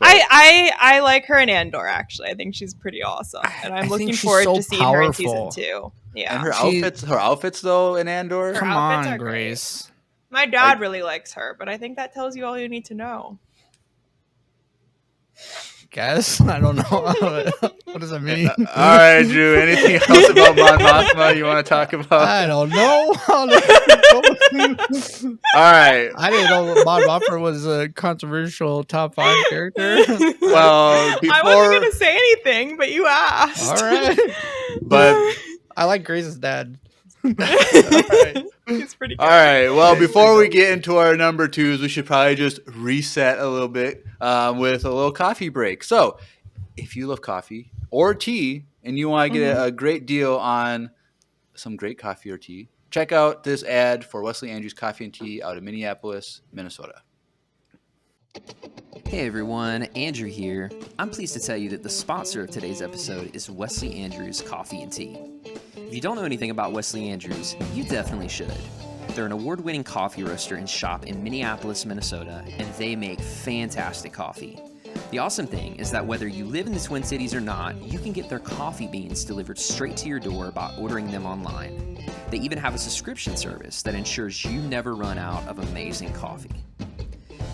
I like her in Andor. Actually, I think she's pretty awesome, and I'm I think looking she's forward so to seeing her in season powerful. 2. Yeah, And her She- outfits though in Andor. Her Come outfits on, are great. Grace. my dad really likes her, but I think that tells you all you need to know. Guess I don't know. What does that mean? All right, Drew. Anything else about Mon Mothma you want to talk about? I don't know. All right. I didn't know Mon Mothma was a controversial top 5 character. Well, I before, wasn't gonna say anything, but you asked. All right. but I like Grace's dad. He's pretty good. all right. Well, Okay, before so we go. get into our number 2s, we should probably just reset a little bit with a little coffee break. So, if you love coffee or tea and you want to get a great deal on some great coffee or tea, check out this ad for Wesley Andrews Coffee and Tea out of Minneapolis, Minnesota. Hey everyone, Andrew here. I'm pleased to tell you that the sponsor of today's episode is Wesley Andrews Coffee and Tea. If you don't know anything about Wesley Andrews, you definitely should. They're an award-winning coffee roaster and shop in Minneapolis, Minnesota, and they make fantastic coffee. The awesome thing is that whether you live in the Twin Cities or not, you can get their coffee beans delivered straight to your door by ordering them online. They even have a subscription service that ensures you never run out of amazing coffee.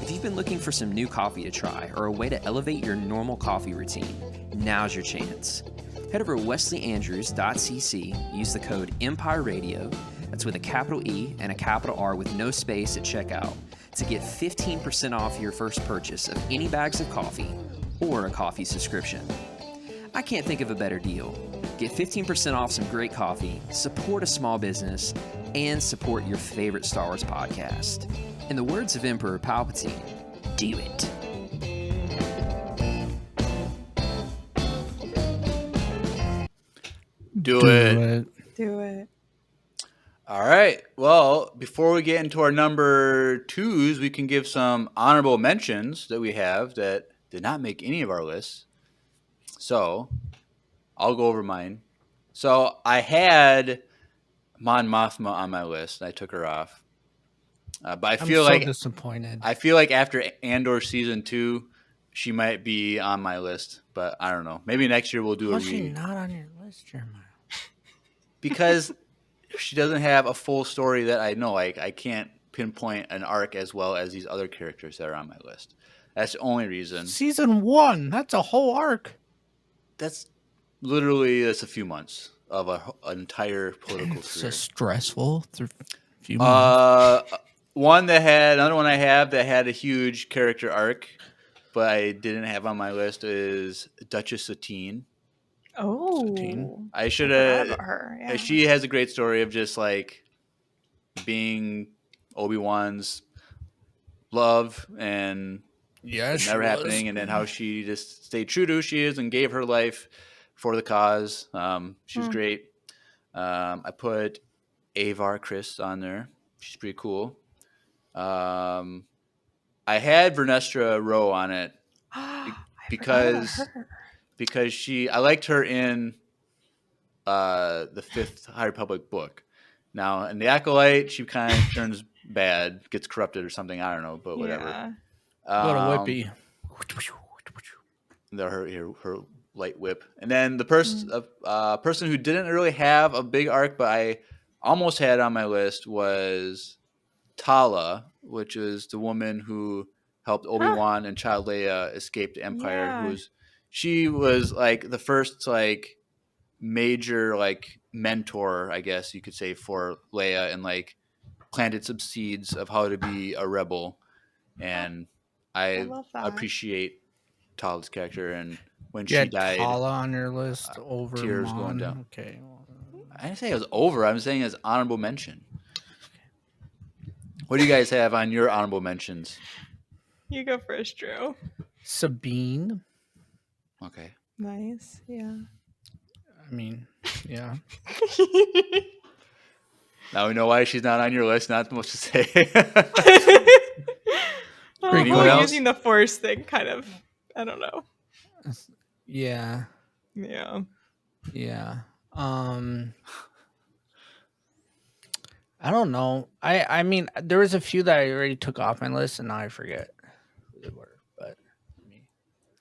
If you've been looking for some new coffee to try or a way to elevate your normal coffee routine, now's your chance. Head over to wesleyandrews.cc, use the code Empire Radio, that's with a capital E and a capital R with no space at checkout, to get 15% off your first purchase of any bags of coffee or a coffee subscription. I can't think of a better deal. Get 15% off some great coffee, support a small business, and support your favorite Star Wars podcast. In the words of Emperor Palpatine, do it. Do it. Do it. All right. Well, before we get into our number 2s, we can give some honorable mentions that we have that did not make any of our lists. So I'll go over mine. So I had Mon Mothma on my list. I took her off. But I I'm feel so like disappointed. I feel like after Andor season 2, she might be on my list. But I don't know. Maybe next year we'll do How's a she read. not on your list, Jeremiah? Because she doesn't have a full story that I know. Like I can't pinpoint an arc as well as these other characters that are on my list. That's the only reason. Season 1. That's a whole arc. That's a few months of an entire political It's career. so stressful through a few months. Another one I have that had a huge character arc, but I didn't have on my list is Duchess Satine. Oh, I should forgot have. about her. Yeah. She has a great story of just like being Obi-Wan's love and Yeah, never happening, and then how she just stayed true to who she is and gave her life for the cause. She was great. I put Avar Chris on there. She's pretty cool. I had Vernestra Rowe on it because I liked her in the Fifth High Republic book. Now in the Acolyte, she kind of turns bad, gets corrupted or something. I don't know, but whatever. Yeah. Little whippy. Her light whip, and then the person who didn't really have a big arc, but I almost had on my list was Tala, which is the woman who helped Obi-Wan and Child Leia escape the Empire. Yeah. She was like the first like major like mentor, I guess you could say, for Leia, and like planted some seeds of how to be a rebel. And I love that. appreciate Tala's character, and when You she had died, Tala on your list over tears Mon. going down. Okay. Well, I didn't say it was over. I'm saying it's honorable mention. What do you guys have on your honorable mentions? You go first, Drew. Sabine. Okay. Nice. Yeah. I mean, yeah. Now we know why she's not on your list. Not much to say. Anyone else? Using the force thing kind of, I don't know. Yeah. Yeah. Yeah. I don't know. I mean, there was a few that I already took off my list, and now I forget who they were. But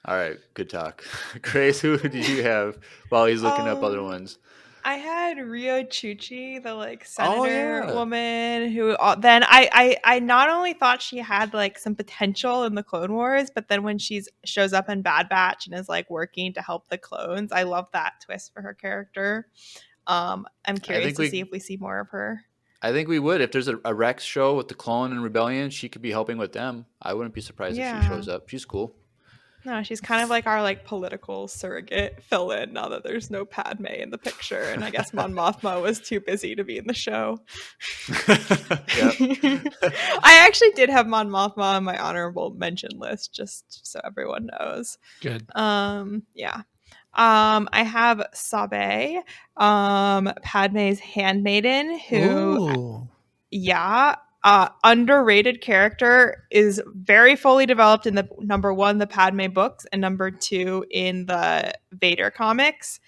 All right, good talk. Grace, who did you have while he's looking up other ones? I had Rio Chuchi, the like Oh, senator yeah. woman who then I not only thought she had like some potential in the Clone Wars, but then when she shows up in Bad Batch and is like working to help the clones, I love that twist for her character. I'm curious to see if we see more of her. I think we would. If there's a Rex show with the Clone and Rebellion, she could be helping with them. I wouldn't be surprised if she shows up. She's cool. No, she's kind of like our like political surrogate fill-in now that there's no Padme in the picture, and I guess Mon Mothma was too busy to be in the show. I actually did have Mon Mothma on my honorable mention list, just so everyone knows. good. Yeah. I have Sabe, Padme's handmaiden, who, underrated character, is very fully developed in the number 1, the Padme books, and number 2 in the Vader comics.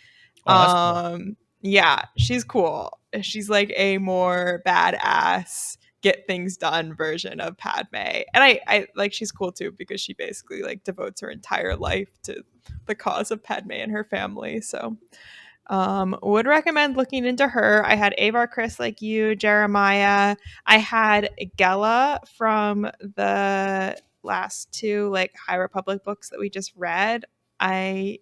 Cool. Yeah, she's cool. She's like a more badass, get things done version of Padme. And I like, she's cool too because she basically like devotes her entire life to the cause of Padme and her family. So would recommend looking into her. I had Avar Chris like you, Jeremiah. I had Gela from the last 2 like High Republic books that we just read. I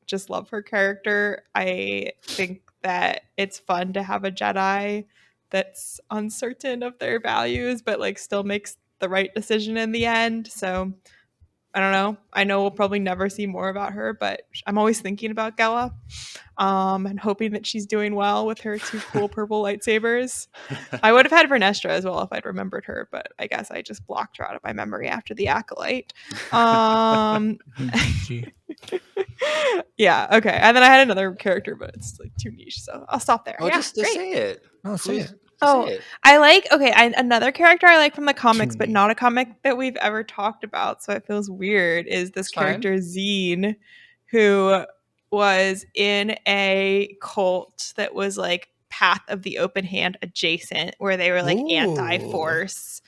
just love her character. I think that it's fun to have a Jedi that's uncertain of their values, but like still makes the right decision in the end. So I don't know. I know we'll probably never see more about her, but I'm always thinking about Gela, and hoping that she's doing well with her 2 cool purple lightsabers. I would have had Vernestra as well if I'd remembered her, but I guess I just blocked her out of my memory after the Acolyte. Yeah, okay. And then I had another character, but it's like too niche, so I'll stop there. Oh, yeah, just say it. No, say it. I like, another character I like from the comics, but not a comic that we've ever talked about, so it feels weird, is this character Zine, who was in a cult that was like Path of the Open Hand adjacent, where they were like anti-force.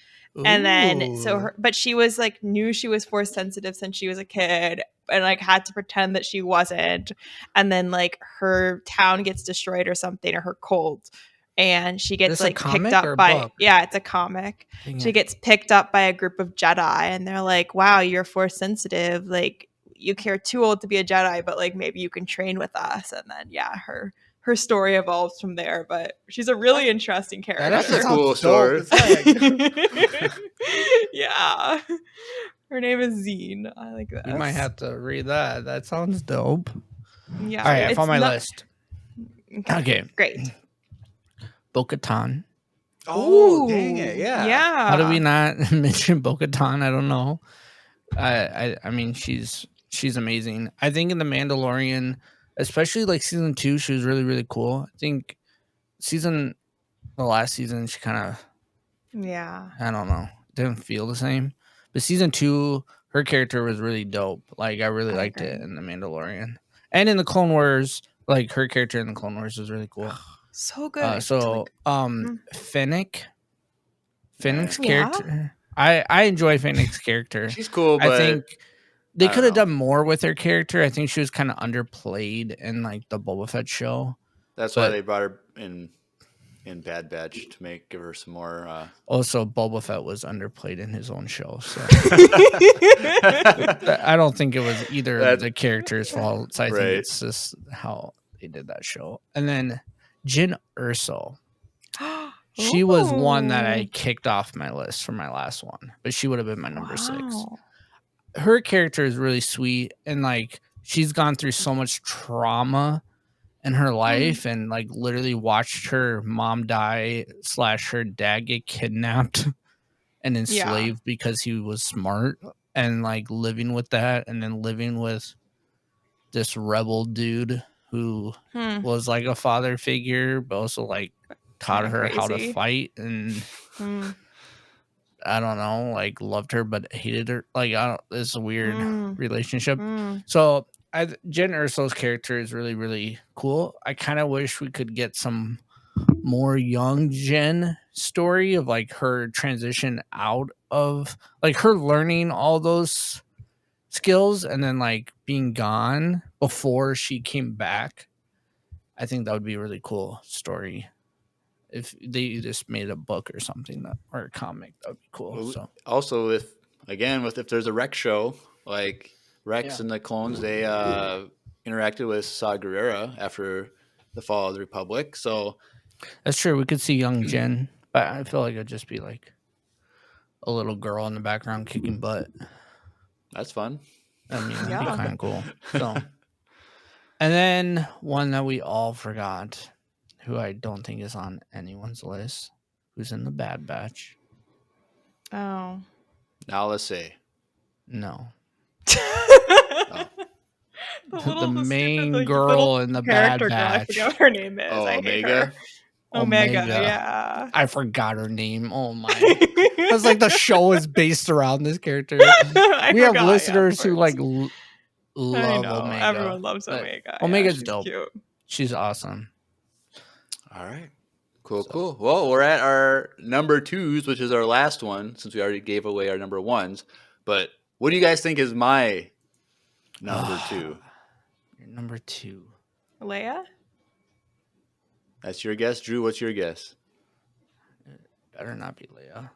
And then but she was like, knew she was force sensitive since she was a kid, and like had to pretend that she wasn't. And then like her town gets destroyed or something, or her cult, and she gets like picked up by it's a comic. She gets picked up by a group of Jedi, and they're like, wow, you're force sensitive, like you're too old to be a Jedi, but like maybe you can train with us. And then her story evolves from there, but she's a really interesting character. That's a cool story. Yeah. Her name is Zine. I like that. You might have to read that. That sounds dope. Yeah. All right, I found my list. Okay. Great. Bo-Katan. Oh, dang it. Yeah. Yeah. How do we not mention Bo-Katan? I don't know. I mean, she's amazing. I think in The Mandalorian, especially like season 2, she was really, really cool. I think the last season, she kind of, I don't know, didn't feel the same. But season 2, her character was really dope. Like, I really liked it in The Mandalorian. And in the Clone Wars, like, her character in the Clone Wars was really cool. So good. Fennec's character. I enjoy Fennec's character. She's cool, but I think they could have done more with her character. I think she was kind of underplayed in like the Boba Fett show. That's why they brought her in Bad Batch to give her some more. Also, Boba Fett was underplayed in his own show, so I don't think it was either the character's fault. So I think it's just how they did that show. And then Jyn Erso. She was one that I kicked off my list for my last one, but she would have been my number 6. Her character is really sweet, and like she's gone through so much trauma, in her life and like literally watched her mom die / her dad get kidnapped and enslaved because he was smart, and like living with that, and then living with this rebel dude who was like a father figure, but also like taught Kinda her how to crazy. fight, and I don't know, like loved her but hated her. Like I don't. It's a weird relationship. So Jen Erso's character is really, really cool. I kind of wish we could get some more young Jen story of like her transition out of like her learning all those skills and then like being gone before she came back. I think that would be a really cool story if they just made a book or something or a comic. That would be cool. So also, if there's a Rex show, like Rex and the clones, they interacted with Saw Gerrera after the fall of the Republic. So that's true. We could see young Jen, but I feel like it'd just be like a little girl in the background kicking butt. That's fun. I mean, that'd be kind of cool. So, and then one that we all forgot, who I don't think is on anyone's list, who's in the Bad Batch. Oh. Now let's say. No. The main girl in the Bad Batch. I forget what her name is. Oh, I hate Omega? her. Omega, yeah. I forgot her name. Oh my. It's like the show is based around this character. We have listeners who like love Omega. Everyone loves Omega. Omega's she's dope. Cute. She's awesome. All right. Cool. Well, we're at our number 2s, which is our last one, since we already gave away our number 1s. But what do you guys think is my number 2? Your number 2. Leia? That's your guess. Drew, what's your guess? It better not be Leia.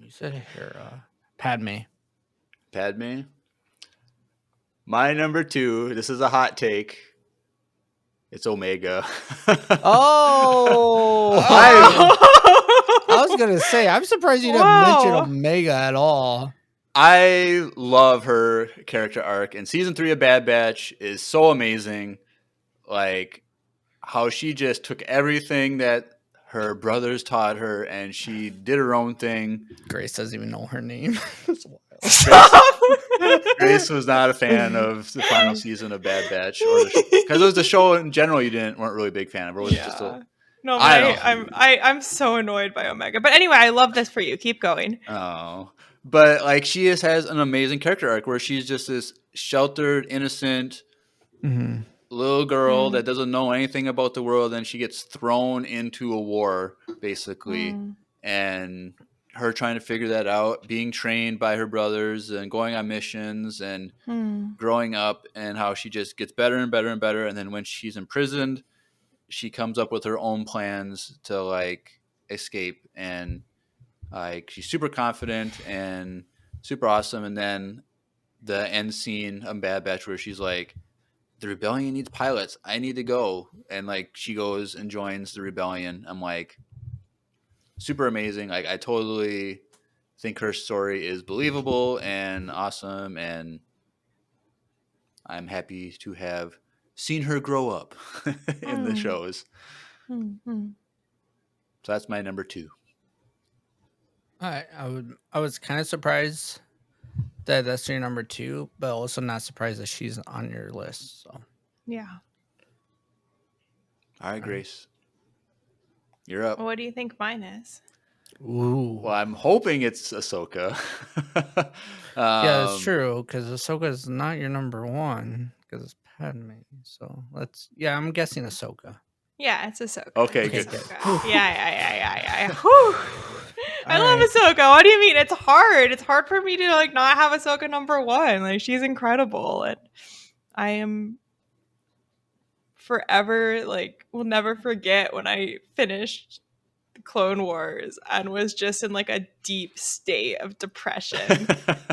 You said Hera. Padme. My number 2, this is a hot take. It's Omega. Oh! I was going to say, I'm surprised you didn't mention Omega at all. I love her character arc, and season 3 of Bad Batch is so amazing. Like, how she just took everything that her brothers taught her, and she did her own thing. Grace doesn't even know her name. That's wild. Grace was not a fan of the final season of Bad Batch, because it was the show in general you weren't really a big fan of. It was just no, I'm so annoyed by Omega. But anyway, I love this for you. Keep going. Oh, but like she just has an amazing character arc where she's just this sheltered, innocent little girl that doesn't know anything about the world, and she gets thrown into a war basically, and her trying to figure that out, being trained by her brothers and going on missions and growing up, and how she just gets better and better and better. And then when she's imprisoned, she comes up with her own plans to like escape, and like she's super confident and super awesome. And then the end scene of Bad Batch where she's like, the rebellion needs pilots, I need to go. And like she goes and joins the rebellion. I'm like, super amazing. Like I totally think her story is believable and awesome, and I'm happy to have seen her grow up in the shows. So that's my number 2. I was kind of surprised that that's your number 2, but also not surprised that she's on your list. So yeah. All right, Grace, you're up. What do you think mine is? Ooh. Well, I'm hoping it's Ahsoka. Yeah, that's true, because Ahsoka is not your number 1, because it's Padme. So I'm guessing Ahsoka. Yeah, it's Ahsoka. Okay, good. Yeah. Whew. I love Ahsoka. What do you mean? It's hard. It's hard for me to like not have Ahsoka number 1. Like she's incredible, and I am forever like will never forget when I finished the Clone Wars and was just in like a deep state of depression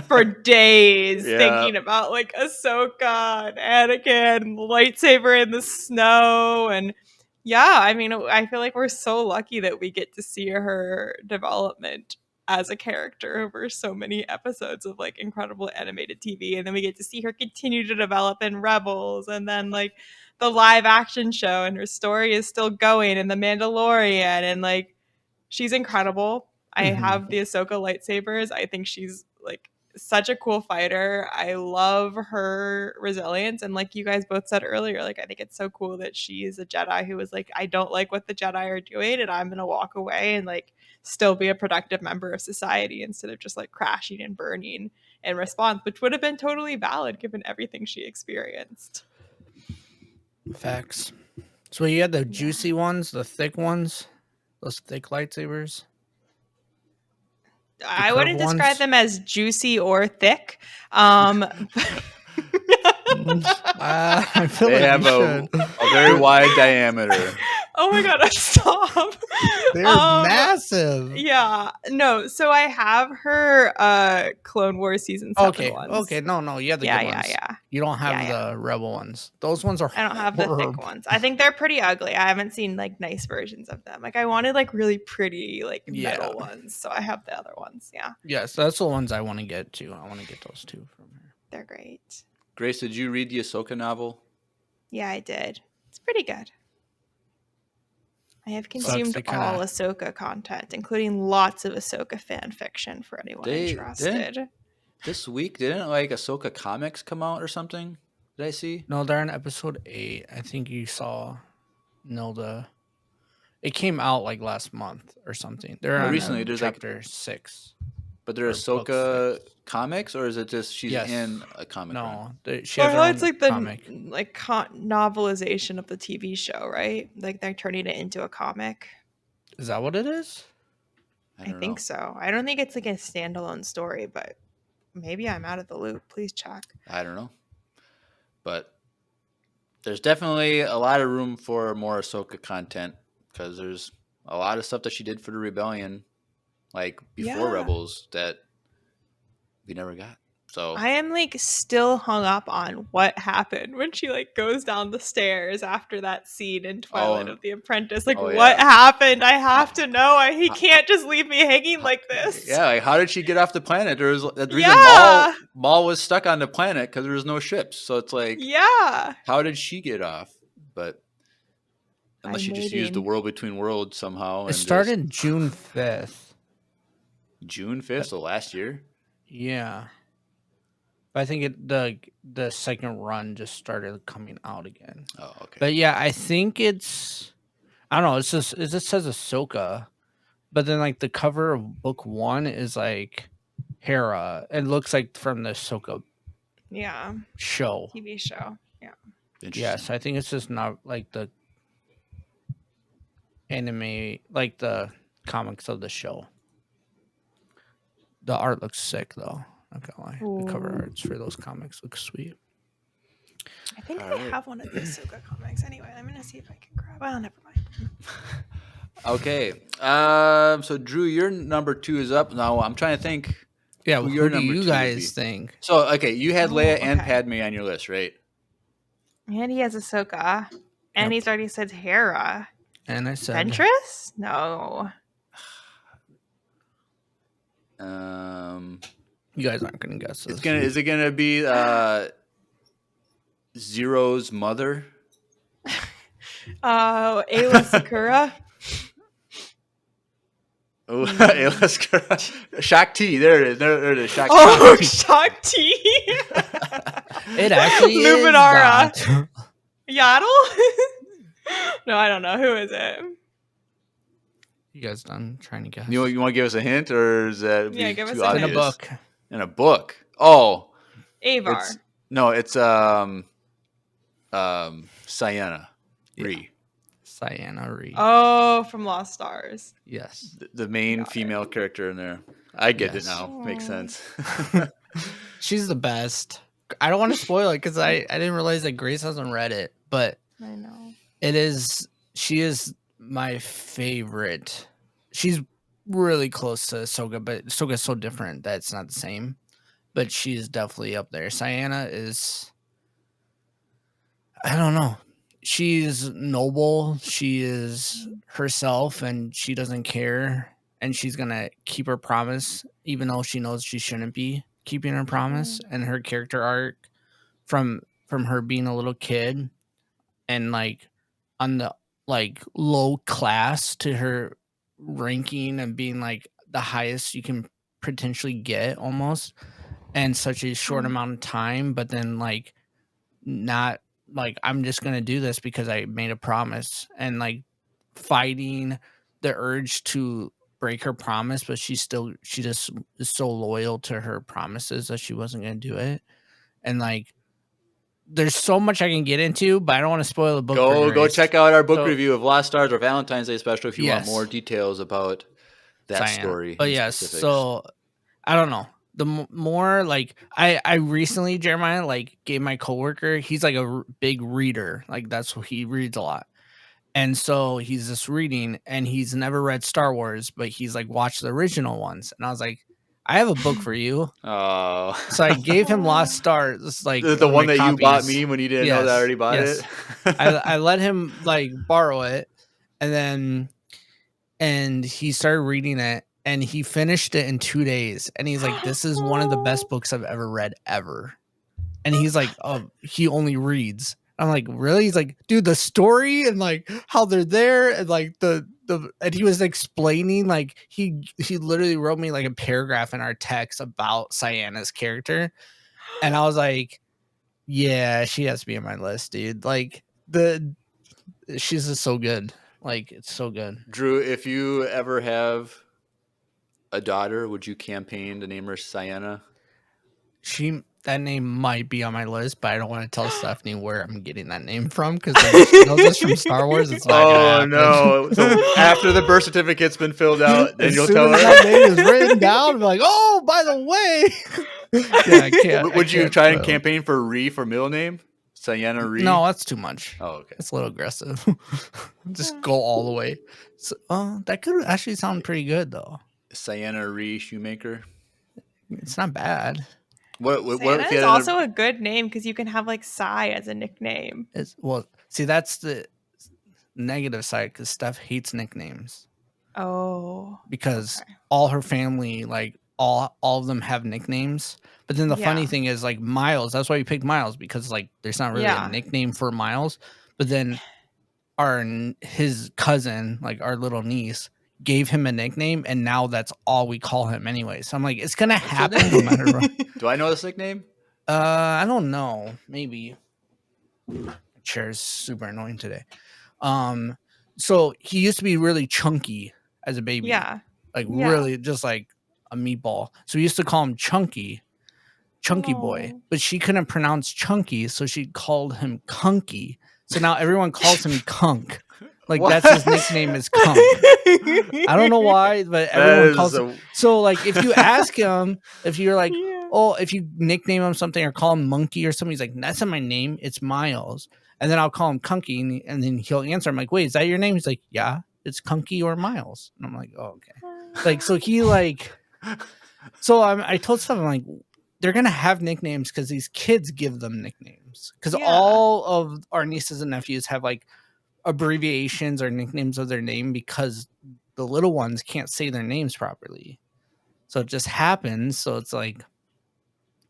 for days, thinking about like Ahsoka and Anakin and the lightsaber in the snow. And yeah, I mean, I feel like we're so lucky that we get to see her development as a character over so many episodes of like incredible animated TV, and then we get to see her continue to develop in Rebels, and then like the live action show, and her story is still going, and The Mandalorian, and like she's incredible. I have the Ahsoka lightsabers. I think she's like such a cool fighter. I love her resilience, and like you guys both said earlier, like I think it's so cool that she's a Jedi who was like, I don't like what the Jedi are doing, and I'm gonna walk away and like still be a productive member of society instead of just like crashing and burning in response, which would have been totally valid given everything she experienced. Facts. So you had the juicy ones, the thick ones, those thick lightsabers. I wouldn't describe ones? them as juicy or thick. I feel They like have you should. a very wide diameter. Oh my god, stop. They're massive. Yeah. No, so I have her Clone Wars season 7 ones. Okay. No, you have the Yeah, good yeah, ones. yeah. You don't have Yeah, the rebel ones. Those ones are I don't have the thick ones. I think they're pretty ugly. I haven't seen like nice versions of them. Like I wanted like really pretty like metal ones. So I have the other ones. Yeah. Yes, that's the ones I want to get too. I want to get those two from her. They're great. Grace, did you read the Ahsoka novel? Yeah, I did. It's pretty good. I have consumed all Ahsoka content, including lots of Ahsoka fan fiction for anyone interested. This week, didn't like Ahsoka comics come out or something? Did I see? No, they're in episode 8. I think you saw it came out like last month or something. They're on recently. There's chapter 6. But they're Ahsoka comics, or is it just she's in a comic? No, she has her own it's like comic. Novelization of the TV show, right? Like they're turning it into a comic. Is that what it is? I think so. I don't think it's like a standalone story, but maybe I'm out of the loop. Please check. I don't know. But there's definitely a lot of room for more Ahsoka content because there's a lot of stuff that she did for the Rebellion, like before Rebels, that we never got. So I am like still hung up on what happened when she like goes down the stairs after that scene in Twilight of the Apprentice. Like what happened? I have to know. He can't just leave me hanging like this. Yeah, like how did she get off the planet? There was the reason Maul was stuck on the planet because there was no ships. So it's like, how did she get off? But unless she just used the world between worlds somehow. It started June 5th. June 5th, so last year. Yeah. I think the second run just started coming out again. Oh, okay. But yeah, I think it's I don't know. It's just it just says Ahsoka, but then like the cover of book 1 is like Hera. It looks like from the Ahsoka show, TV show. Yeah. Yes, I think it's just not like the anime, like the comics of the show. The art looks sick though. Not gonna lie. The cover arts for those comics look sweet. I think I have one of the Ahsoka comics. Anyway, I'm gonna see if I can grab. Oh, never mind. Okay. So Drew, your number 2 is up now. I'm trying to think. Yeah. Who do you guys think? So okay, you had Leia and Padme on your list, right? And he has Ahsoka, and he's already said Hera. And I said Ventress? No. You guys aren't gonna guess this. Is it gonna be Zero's mother? Ayla Sakura. Oh, Ayla Sakura. Shakti. There it is. There it is. Shakti. Oh, Shakti. It actually Luminara. is Yaddle? No, I don't know. Who is it? You guys done trying to guess? You want to give us a hint, or is that give us too a obvious? In a book. In a book. Oh, Avar. It's Ciena Ree. Ciena Ree. Oh, from Lost Stars. Yes. The main female character in there. I get it now. Makes sense. She's the best. I don't want to spoil it because I didn't realize that Grace hasn't read it, but I know. She is my favorite. She's really close to Ahsoka, but Ahsoka's so different that it's not the same. But she is definitely up there. Ciena is, I don't know. She's noble. She is herself, and she doesn't care. And she's gonna keep her promise, even though she knows she shouldn't be keeping her promise. And her character arc, from her being a little kid and like on the like low class to her ranking and being like the highest you can potentially get almost in such a short amount of time, but then like not like I'm just gonna do this because I made a promise, and like fighting the urge to break her promise, but she just is so loyal to her promises that she wasn't gonna do it. And like there's so much I can get into, but I don't want to spoil the book. Go check out our book So- review of Lost Stars or Valentine's Day special if you want Yes. more details about that Cyan. story. But in yes, specifics. so I don't know. The more like I recently, Jeremiah, like gave my coworker, he's like a big reader, like that's what he reads a lot. And so he's just reading, and he's never read Star Wars, but he's like watched the original ones. And I was like, I have a book for you. Oh, So I gave him Lost Stars, like the one that you bought copies. me when you didn't know that I already bought Yes. it. I let him like borrow it, and he started reading it, and he finished it in 2 days. And he's like, "This is one of the best books I've ever read ever." And he's like, "Oh, he only reads." I'm like, "Really?" He's like, "Dude, the story and like how they're there, and like the and he was explaining like he literally wrote me like a paragraph in our text about Cyanna's character, and I was like, "Yeah, she has to be on my list, dude. Like she's just so good. Like it's so good." Drew, if you ever have a daughter, would you campaign to name her Cyanna? That name might be on my list, but I don't want to tell Stephanie where I'm getting that name from, because she knows it's from Star Wars. It's not gonna happen. No! So after the birth certificate's been filled out, then as you'll soon tell as her. that name is written down, I'm like, "Oh, by the way." Yeah, I can't. Would you try and spoil. campaign for Ree for middle name? Cyanna Ree? No, that's too much. Oh, okay. It's a little aggressive. Just go all the way. So, that could actually sound pretty good, though. Cyanna Ree Shoemaker. It's not bad. What Santa if you is had also a good name because you can have like Psy as a nickname. See, that's the negative side, because Steph hates nicknames. Oh, Because okay. all her family, like all of them have nicknames. But then the funny Yeah. thing is, like Miles, that's why we picked Miles, because like there's not really a nickname for Miles. But then his cousin, like our little niece, gave him a nickname, and now that's all we call him anyway. So I'm like, it's gonna happen no matter what. Do I know this nickname? I don't know. Maybe. My chair is super annoying today. So he used to be really chunky as a baby. Yeah. Like Yeah. really just like a meatball. So we used to call him Chunky Boy. Oh. But she couldn't pronounce Chunky, so she called him Kunky. So now everyone calls him Kunk. Like What? that's his nickname is Kunk. I don't know why, but everyone calls him. So like if you ask him, if you're like, oh, if you nickname him something or call him Monkey or something, he's like, that's not my name, it's Miles. And then I'll call him Kunky, and then he'll answer. I'm like, wait, is that your name? He's like, yeah, it's Kunky or Miles. And I'm like, oh, okay. Like, so he like, so I told Steph, I'm like, they're gonna have nicknames because these kids give them nicknames. Because all of our nieces and nephews have like abbreviations or nicknames of their name because the little ones can't say their names properly. So it just happens. So it's like,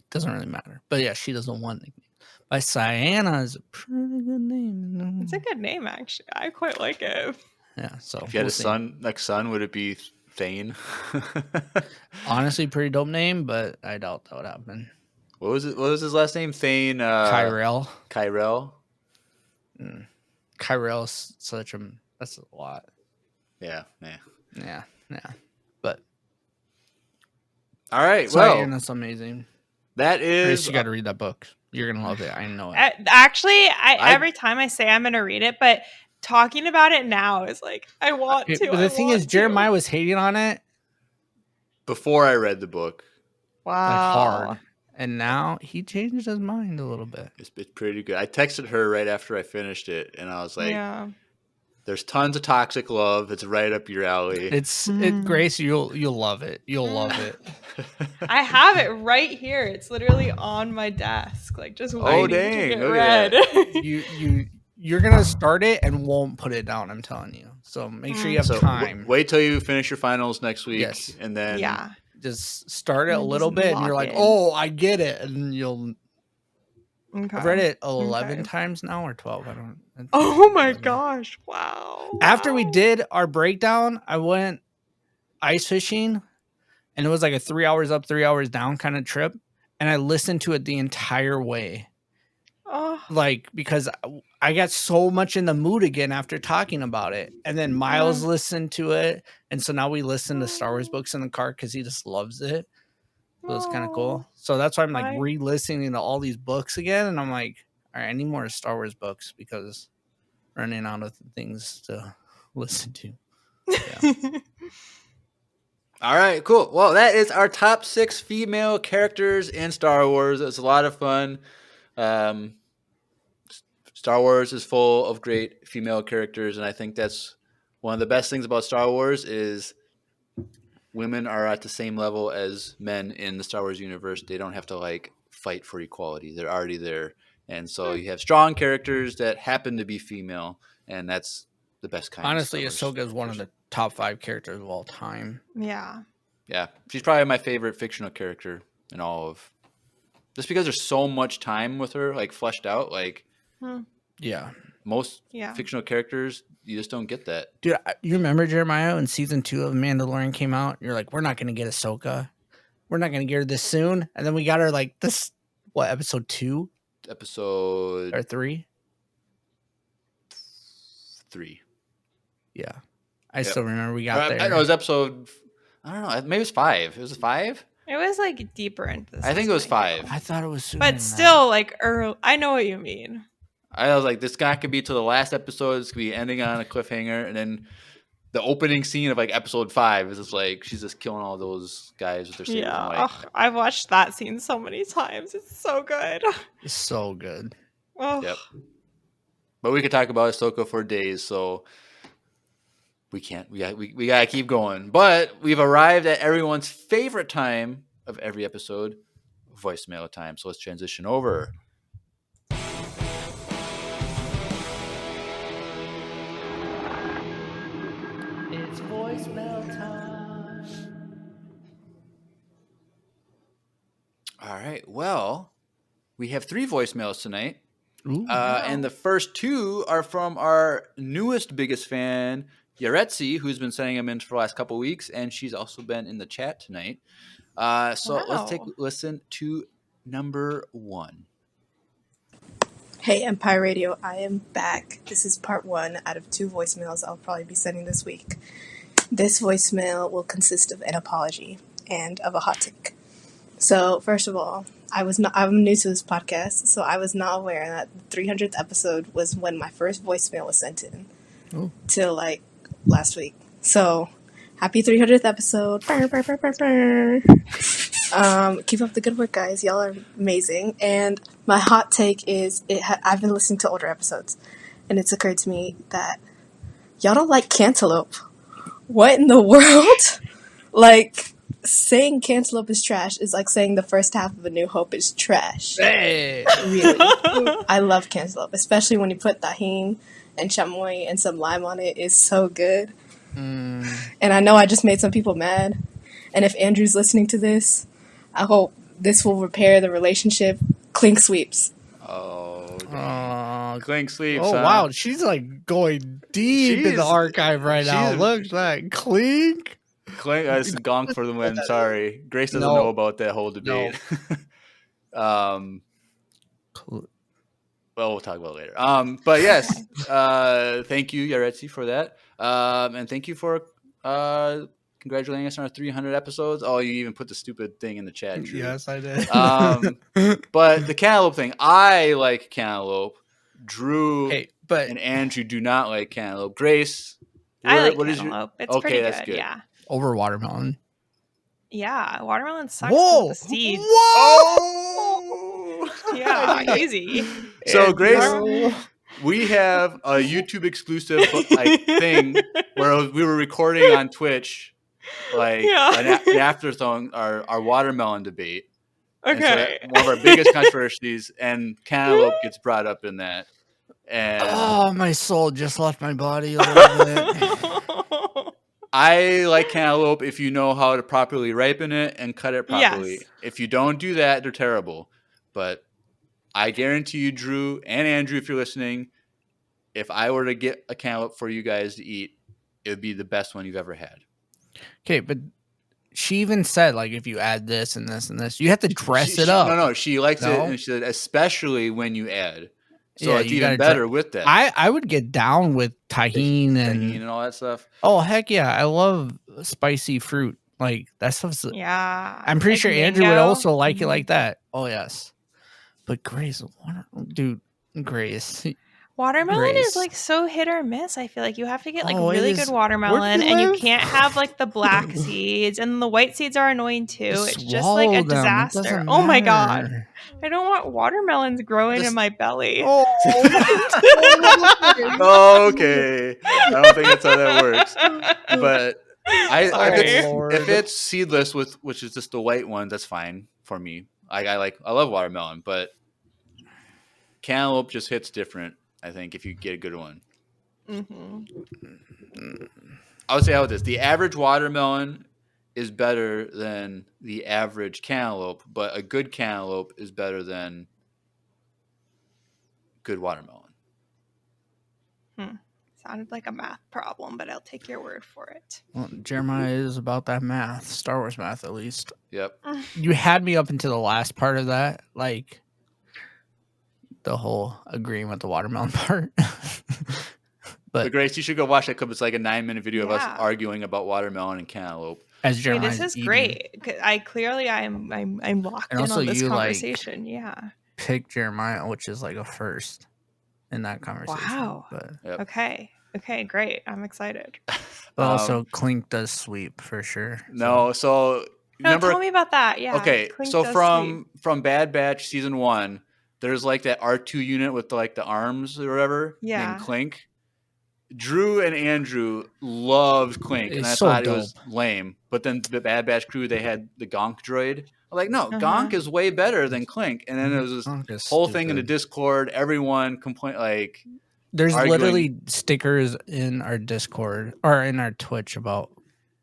doesn't really matter. But yeah, she doesn't want nickname. But Cyanna is a pretty good name. It's a good name, actually. I quite like it. Yeah. So if you had a son, next son, would it be Thane? Honestly, pretty dope name, but I doubt that would happen. What was it? What was his last name? Thane. Kyrell. Kyrell. Kyrell's that's a lot. Yeah. But all right. Cyanna's amazing. That is. Chris, you got to read that book. You're gonna love it. I know it. Actually, every time I say I'm gonna read it, but talking about it now is like I want to. But the thing is, Jeremiah was hating on it before I read the book. Wow. Like hard, and now he changed his mind a little bit. It's pretty good. I texted her right after I finished it, and I was like, "There's tons of toxic love. It's right up your alley." Grace, you'll love it. You'll love it. I have it right here. It's literally on my desk, like just waiting to get read. You're gonna start it and won't put it down. I'm telling you. So make sure you have time. Wait till you finish your finals next week, and then just start it a little bit, and you're like, "Oh, I get it," and you'll Okay. I've read it 11 Okay. times now or 12. I think Oh my 11. gosh! Wow. After we Wow. did our breakdown, I went ice fishing, and it was like a 3 hours up, 3 hours down kind of trip, and I listened to it the entire way. Oh, Like, because I got so much in the mood again after talking about it. And then Miles listened to it. And so now we listen to Star Wars books in the car because he just loves it. So it's kind of cool. So that's why I'm like my- re-listening to all these books again. And I'm like, all right, I need more Star Wars books because I'm running out of things to listen to. All right, cool. Well, that is our top 6 female characters in Star Wars. It's a lot of fun. Star Wars is full of great female characters, and I think that's one of the best things about Star Wars is women are at the same level as men in the Star Wars universe. They don't have to like fight for equality. They're already there. And so you have strong characters that happen to be female, and that's the best kind Honestly, of Star Wars Ahsoka is one of the top 5 characters of all time. Yeah. Yeah, she's probably my favorite fictional character in all of. Just because there's so much time with her, like fleshed out, like Yeah. most Yeah. fictional characters, you just don't get that. Dude, you remember Jeremiah when season 2 of Mandalorian came out? You're like, we're not going to get Ahsoka. We're not going to get her this soon. And then we got her like this, what, episode 2 Episode or 3? 3. Yeah. I still remember we got there. I know it was episode. I don't know. Maybe it was 5. It was 5. It was like deeper into this. I think it was 5. I thought it was sooner But than still, like early. I know what you mean. I was like, this guy could be to the last episode. It's could be ending on a cliffhanger, and then the opening scene of like episode 5 is just like she's just killing all those guys with their sabers. Yeah. Like, Ugh, I've watched that scene so many times. It's so good. It's so good. Oh. Yep. But we could talk about Ahsoka for days, so we can't. We gotta keep going. But we've arrived at everyone's favorite time of every episode, voicemail time. So let's transition over. It's voicemail time. All right. Well, we have 3 voicemails tonight. Ooh, And the first 2 are from our newest biggest fan, Yaretsi, who's been sending them in for the last couple weeks, and she's also been in the chat tonight. So let's take a listen to number 1. Hey, Empire Radio, I am back. This is part 1 out of 2 voicemails I'll probably be sending this week. This voicemail will consist of an apology and of a hot take. So, first of all, I'm new to this podcast, so I was not aware that the 300th episode was when my first voicemail was sent in. Till like last week. So, happy 300th episode. Keep up the good work, guys. Y'all are amazing. And my hot take is I've been listening to older episodes, and it's occurred to me that y'all don't like cantaloupe. What in the world? Like, saying cantaloupe is trash is like saying the first half of A New Hope is trash. Hey. Really. I love cantaloupe, especially when you put tahini and chamoy and some lime on it. It's so good. And I know I just made some people mad. And if Andrew's listening to this, I hope this will repair the relationship. Clink sweeps. Oh, Clink sleeps. Oh, wow. She's like going deep in the archive right now. Look at that. Clink. That's gonk for the win. Sorry. Grace doesn't know about that whole debate. Well, we'll talk about it later. But yes, thank you, Yaretsi, for that. And thank you for congratulating us on our 300 episodes. Oh, you even put the stupid thing in the chat. Drew. Yes, I did. But the cantaloupe thing, I like cantaloupe. Drew and Andrew do not like cantaloupe. Grace, I like cantaloupe. It's pretty that's good. Yeah. Over watermelon. Yeah, watermelon sucks. Whoa! The seeds. Whoa! Yeah, easy. So Grace, we have a YouTube exclusive thing where we were recording on Twitch, an afterthought, our watermelon debate. Okay. So one of our biggest controversies, and cantaloupe gets brought up in that. And my soul just left my body a little bit. I like cantaloupe if you know how to properly ripen it and cut it properly. Yes. If you don't do that, they're terrible. But I guarantee you, Drew and Andrew, if you're listening, if I were to get a cantaloupe for you guys to eat, it would be the best one you've ever had. Okay, but she even said, like, if you add this and this and this, you have to dress it up. No, she likes it, No? and she said especially when you add. So Yeah, it's you even gotta better with that. I would get down with tahini Tahini and and all that stuff. oh heck yeah, I love spicy fruit. Like that stuff's. Yeah. I'm pretty like sure Andrew would mango. also like it like that. Oh yes, but Grace, dude, Grace. Watermelon Grace. is like so hit or miss. I feel like you have to get like Oh, it really is- good where do watermelon, you and you live? can't have like the black seeds, and the white seeds are annoying too. Just It's just like swallow a them. It disaster. doesn't Oh my god, matter. I don't want watermelons growing in my belly. Oh, Okay. I don't think that's how that works. But Sorry. if it's seedless with which is just the white one, that's fine for me. I love watermelon, but cantaloupe just hits different, I think, if you get a good one. I would say how it is. The average watermelon is better than the average cantaloupe, but a good cantaloupe is better than good watermelon. Sounded like a math problem, but I'll take your word for it. well, Jeremiah is about that math, Star Wars math at least. Yep. You had me up until the last part of that, like the whole agreeing with the watermelon part. But Grace, you should go watch that clip. It's like a 9-minute video of us Yeah. arguing about watermelon and cantaloupe. As Wait, Jeremiah's this is eating. great. 'Cause I'm locked And in also on this you, like, conversation. Yeah. Pick Jeremiah, which is like a first in that conversation. Wow. But Yep. Okay, great. I'm excited. also Clink does sweep for sure. No, so No, remember. tell me about that. Yeah. Okay, Clink so does from Bad Batch season 1, there's like that R2 unit with like the arms or whatever Yeah. named Clink. Drew and Andrew loved Clink, and It's I so thought it was lame. But then the Bad Batch crew, they had the Gonk droid. I'm like, no, Gonk is way better than Clink. And then there was this whole thing in the Discord. Everyone complained, like, there's arguing. literally stickers in our Discord or in our Twitch about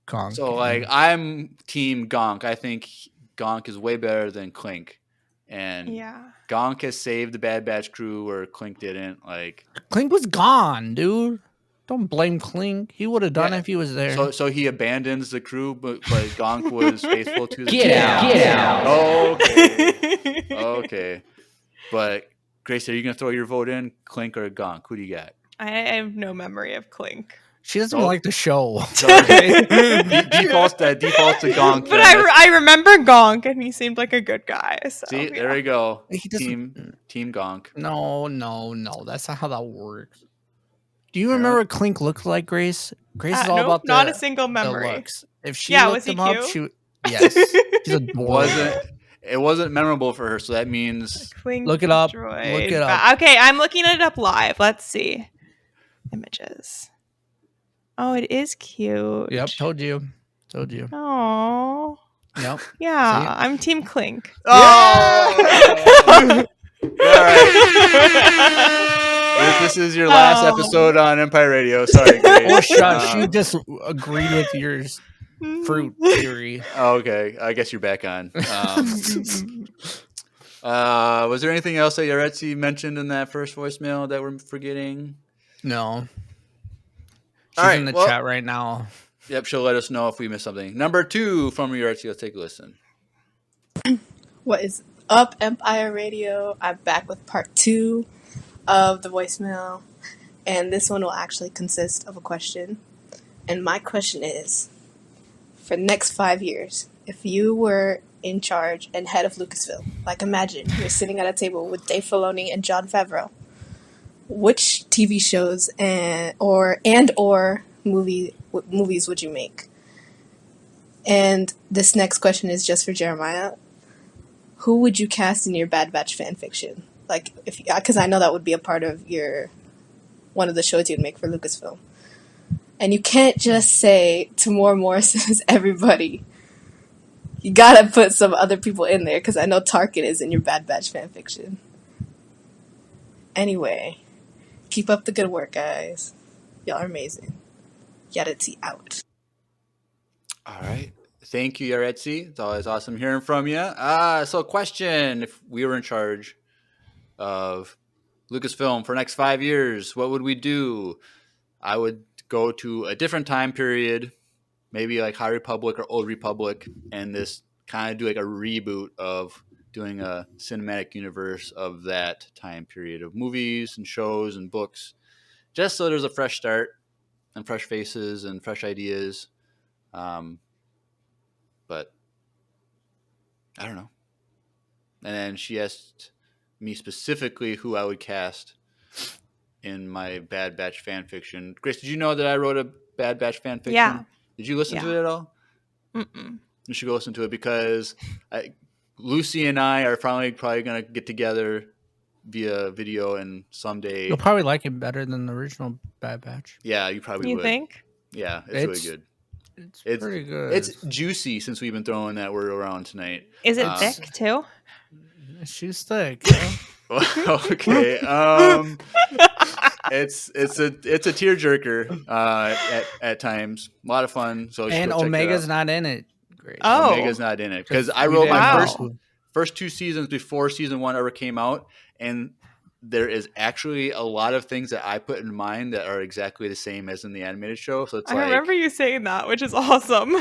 Gonk. So, like, I'm team Gonk. I think Gonk is way better than Clink. And Yeah. Gonk has saved the Bad Batch crew where Clink didn't. Like, Clink was gone, dude. Don't blame Clink. He would have done it if he was there. So he abandons the crew, but Gonk was faithful to the crew. Get out. Okay. But Grace, are you gonna throw your vote in, Clink or Gonk? Who do you got? I have no memory of Clink. She doesn't like the show. So, defaults to Gonk. But I remember Gonk, and he seemed like a good guy. So, See, yeah. there we go. He doesn't- Team Gonk. No. That's not how that works. Do you remember what Clink looked like, Grace? Grace is all nope, about not a single the memory. looks. If she Yeah, looked was he him up, cute? yes, he's adorable. It wasn't memorable for her, so that means Clink Look it up. droid. Look it up. Okay, I'm looking it up live. Let's see. Images. Oh, it is cute. Yep, told you. Oh. Yep. Yeah, See? I'm Team Clink. Oh! All right. This is your last episode on Empire Radio. Sorry, Grace. Oh, shush. She just agreed with your fruit theory. Okay, I guess you're back on. Was there anything else that Yaretsi mentioned in that first voicemail that we're forgetting? No. She's All right, in the well- chat right now. Yep, she'll let us know if we missed something. Number 2 from Yaretsi. Let's take a listen. What is up, Empire Radio? I'm back with part 2 of the voicemail, and this one will actually consist of a question. And my question is, for the next 5 years, if you were in charge and head of Lucasfilm, like imagine you're sitting at a table with Dave Filoni and Jon Favreau, which TV shows or movies would you make? And this next question is just for Jeremiah. Who would you cast in your Bad Batch fan fiction? Like, because I know that would be a part of one of the shows you'd make for Lucasfilm. And you can't just say Tamora Morrison's everybody. You gotta put some other people in there, because I know Tarkin is in your Bad Batch fan fiction. Anyway, keep up the good work, guys. Y'all are amazing. Yaretsi out. All right. Thank you, Yaretsi. It's always awesome hearing from you. So question, if we were in charge, of Lucasfilm for the next 5 years, what would we do? I would go to a different time period, maybe like High Republic or Old Republic, and this kind of do like a reboot of doing a cinematic universe of that time period of movies and shows and books, just so there's a fresh start and fresh faces and fresh ideas. But I don't know. And then she asked me specifically who I would cast in my Bad Batch fan fiction. Grace, did you know that I wrote a Bad Batch fan fiction? Yeah. Did you listen to Yeah. it at all? Mm-mm. You should go listen to it because Lucy and I are probably going to get together via video and someday. You'll probably like it better than the original Bad Batch. Yeah, you probably You would. think? Yeah, it's really good. It's pretty good. It's juicy since we've been throwing that word around tonight. Is it thick too? She's thick. Okay. It's a tearjerker at times. A lot of fun. So And Omega's not in it. Great. Oh. Omega's not in it because I wrote my Wow. first 2 seasons before season 1 ever came out, and there is actually a lot of things that I put in mind that are exactly the same as in the animated show. So it's I remember you saying that, which is awesome.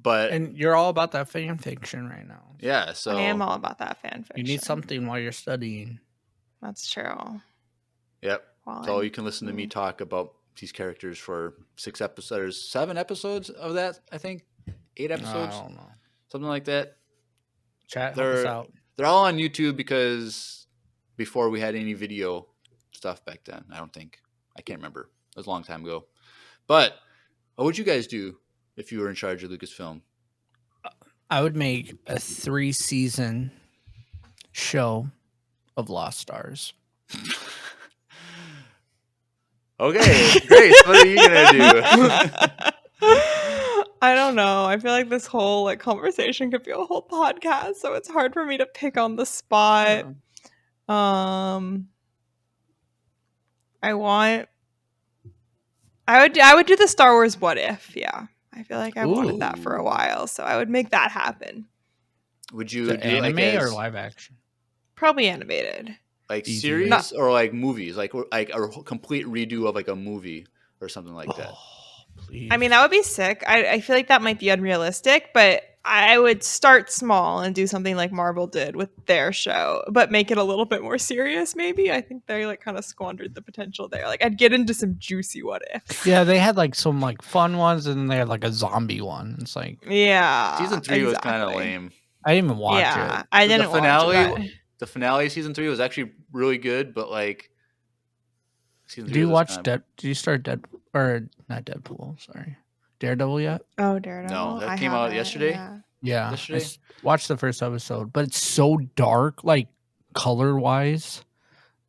but And you're all about that fan fiction right now. yeah, so I am all about that fan fiction. You need something while you're studying. That's true. Yep. Well, So you can listen to me talk about these characters for 6 episodes. There's 7 episodes of that, I think. 8 episodes, I don't know. something like that. Chat, help us They're out. they're all on YouTube because before we had any video stuff back then. I don't think. I can't remember. It was a long time ago. But what would you guys do if you were in charge of Lucasfilm? I would make a 3-season show of Lost Stars. Okay, Grace, what are you gonna do? I don't know. I feel like this whole conversation could be a whole podcast, so it's hard for me to pick on the spot. I would do the Star Wars What If. Yeah, I feel like I wanted that for a while, so I would make that happen. Would you The do it anime like or as, live action? Probably animated. like Easy. series No. or like movies, like a complete redo of like a movie or something like that? Please. I mean, that would be sick. I feel like that might be unrealistic, but I would start small and do something like Marvel did with their show, but make it a little bit more serious, maybe. I think they kind of squandered the potential there. Like, I'd get into some juicy what if. Yeah, they had some fun ones, and then they had a zombie one. It's like Yeah. Season 3 was kind of exactly. lame. I didn't even watch Yeah, it. I The didn't finale- watch it. The finale of season 3 was actually really good, but season 3 Did you was watch kinda- Did you start or not Deadpool? Sorry, Daredevil yet? Oh, Daredevil. No, that I came out haven't, yesterday? yeah. Yeah, Yesterday? watched the first episode, but it's so dark, color wise,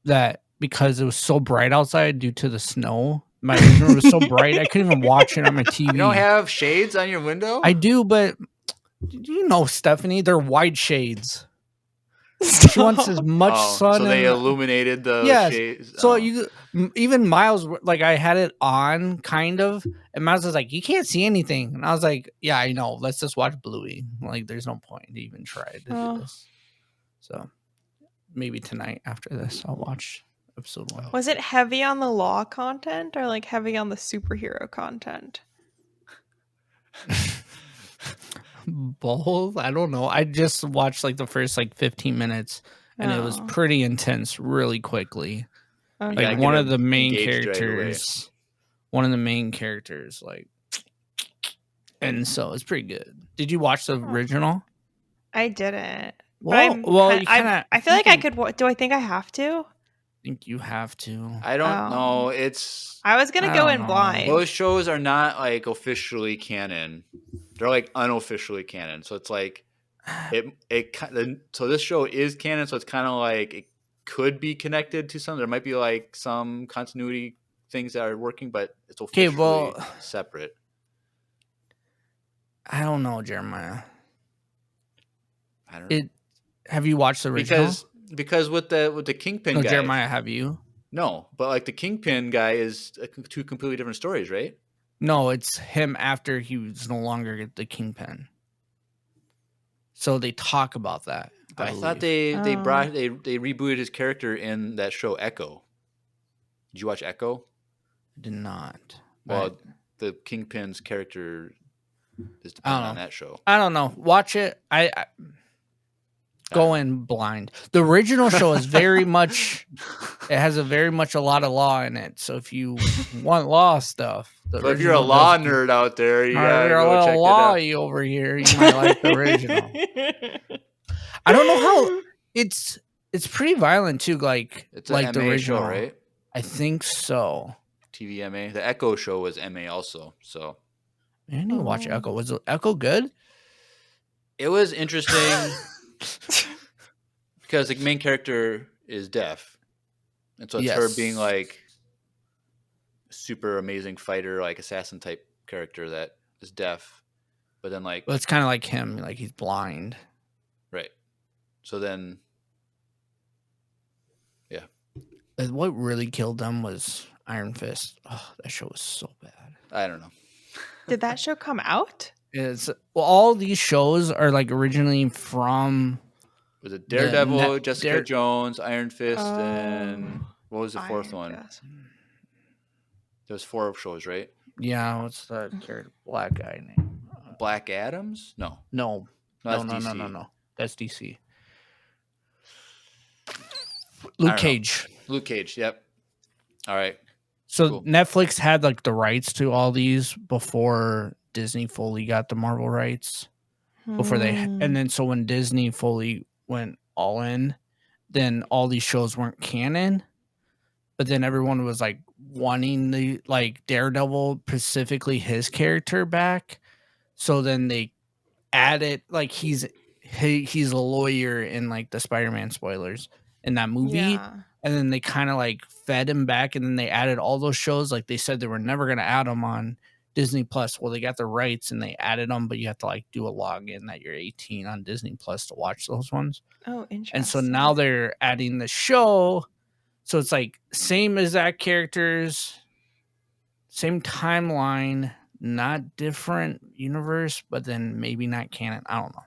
that because it was so bright outside due to the snow, my living room was so bright I couldn't even watch it on my TV. You don't have shades on your window? I do, but Stephanie, they're white shades. She wants as much sun. So they and- illuminated the Yes. shades. So Oh. even Miles, I had it on kind of, and Miles was like, "You can't see anything," and I was like, "Yeah, I know. Let's just watch Bluey. There's no point to even try to Oh. do this." So maybe tonight after this, I'll watch episode 1. Was it heavy on the law content or heavy on the superhero content? Both? I don't know. I just watched the first 15 minutes, and it was Oh. pretty intense really quickly. Okay. gotta One get of the main engaged right away. characters, one of the main characters, and so it's pretty good. Did you watch the original? I didn't. But Well, I'm you I kinda- I feel like I could. Do I think I have to? think you have to. I don't Oh. know. It's I was gonna I go don't in know. blind. those shows are not officially canon. They're unofficially canon. So it's so this show is canon. So it's kind of it could be connected to some. There might be some continuity things that are working, but it's officially separate. I don't know, Jeremiah. I don't know. Have you watched the original? Because with the Kingpin No, guy, Jeremiah, have you? no, but the Kingpin guy is two completely different stories, right? No, it's him after he was no longer the Kingpin. So they talk about that. I thought believe. they rebooted his character in that show Echo. Did you watch Echo? Did not. Well, the Kingpin's character is I dependent don't on know. that show. I don't know. Watch it. I go in blind. The original show is very much. It has very much a lot of law in it. So if you want law stuff, So if you're a law nerd out there, you gotta you're a go little check it law out. over here, you might like the original. I don't know how it's pretty violent too. Like It's like an the MA original, show, right? I think so. TVMA. The Echo show was MA also. So I need to watch Oh. Echo. Was Echo good? it was interesting because the main character is deaf, and so it's her being Yes. like a super amazing fighter, like assassin type character that is deaf, but then like Well, it's kind of like him. Like he's blind. right. So then, yeah, What really killed them was Iron Fist. Oh, that show was so bad. I don't know. Did that show come out? It's all these shows are like originally from Was it Daredevil, net- Jessica Jones, Iron Fist, Oh. and what was the fourth Iron one? Fist. There's 4 shows, right? what's the black guy name? Black Adams? No, No, that's no, DC. no. That's DC. I Luke don't know. Cage. Luke Cage. Yep. All right. So Cool. Netflix had like the rights to all these before Disney fully got the Marvel rights. Before they, and then so when Disney fully went all in, then all these shows weren't canon. But then everyone was like wanting the like Daredevil, specifically his character back. So then they added like he's a lawyer in like the Spider-Man spoilers in that movie. Yeah. And then they kind of like fed him back, and then they added all those shows. Like they said they were never going to add them on Disney Plus. Well, they got the rights and they added them, but you have to like do a login that you're 18 on Disney Plus to watch those ones. Oh, interesting. And so now they're adding the show. So it's like same exact characters, same timeline, not different universe, but then maybe not canon. I don't know.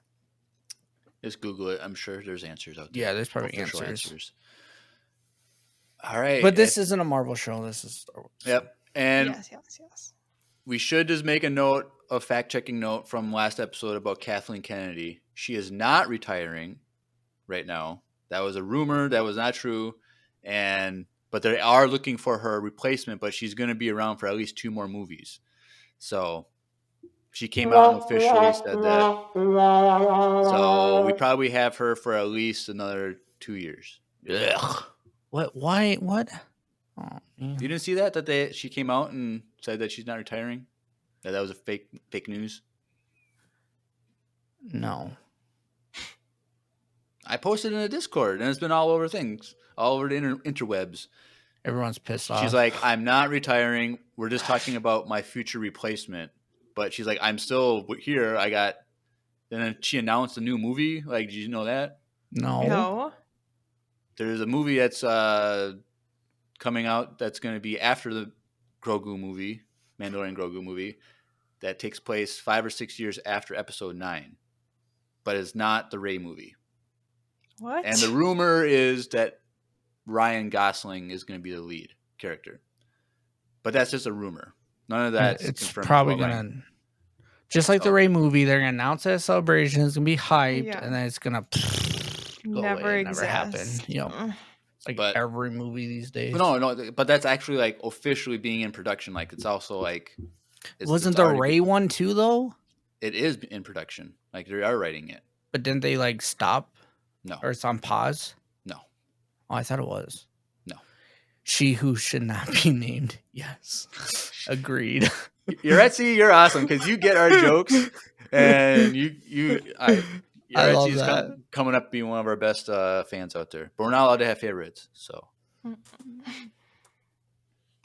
Just Google it. I'm sure there's answers out there. Yeah, there's probably Official answers. All right. But this isn't a Marvel show. This is Star Wars. Yep. And yes. we should just make a fact-checking note from last episode about Kathleen Kennedy. She is not retiring right now. That was a rumor. That was not true. But they are looking for her replacement, but she's going to be around for at least 2 more movies. So she came out and officially said that. So we probably have her for at least another 2 years. Ugh. What? Why? What? Oh, man. You didn't see that she came out and said that she's not retiring? That was a fake news? No. I posted in a Discord, and it's been all over all over the interwebs. Everyone's pissed off. She's like, I'm not retiring. We're just talking about my future replacement. But she's like, I'm still here. And then she announced a new movie. Like, did you know that? No. There's a movie that's coming out that's going to be after the Grogu movie, Mandalorian Grogu movie, that takes place 5 or 6 years after Episode 9. But it's not the Rey movie. What? And the rumor is that Ryan Gosling is going to be the lead character. But that's just a rumor. None of that's it's confirmed. probably gonna, just like the Rey movie, they're gonna announce it at Celebration. It's gonna be hyped, and then it's gonna go away, never happen. You know, it's like every movie these days. No, but that's actually like officially being in production. Like it's also like, wasn't the Rey one too though? It is in production. Like they are writing it. But didn't they like stop? No. Or it's on pause? No. Oh, I thought it was. No. She who should not be named. Yes. Agreed. You're awesome because you get our jokes and I love Yuretzi's coming up being one of our best fans out there. But we're not allowed to have favorites. So. All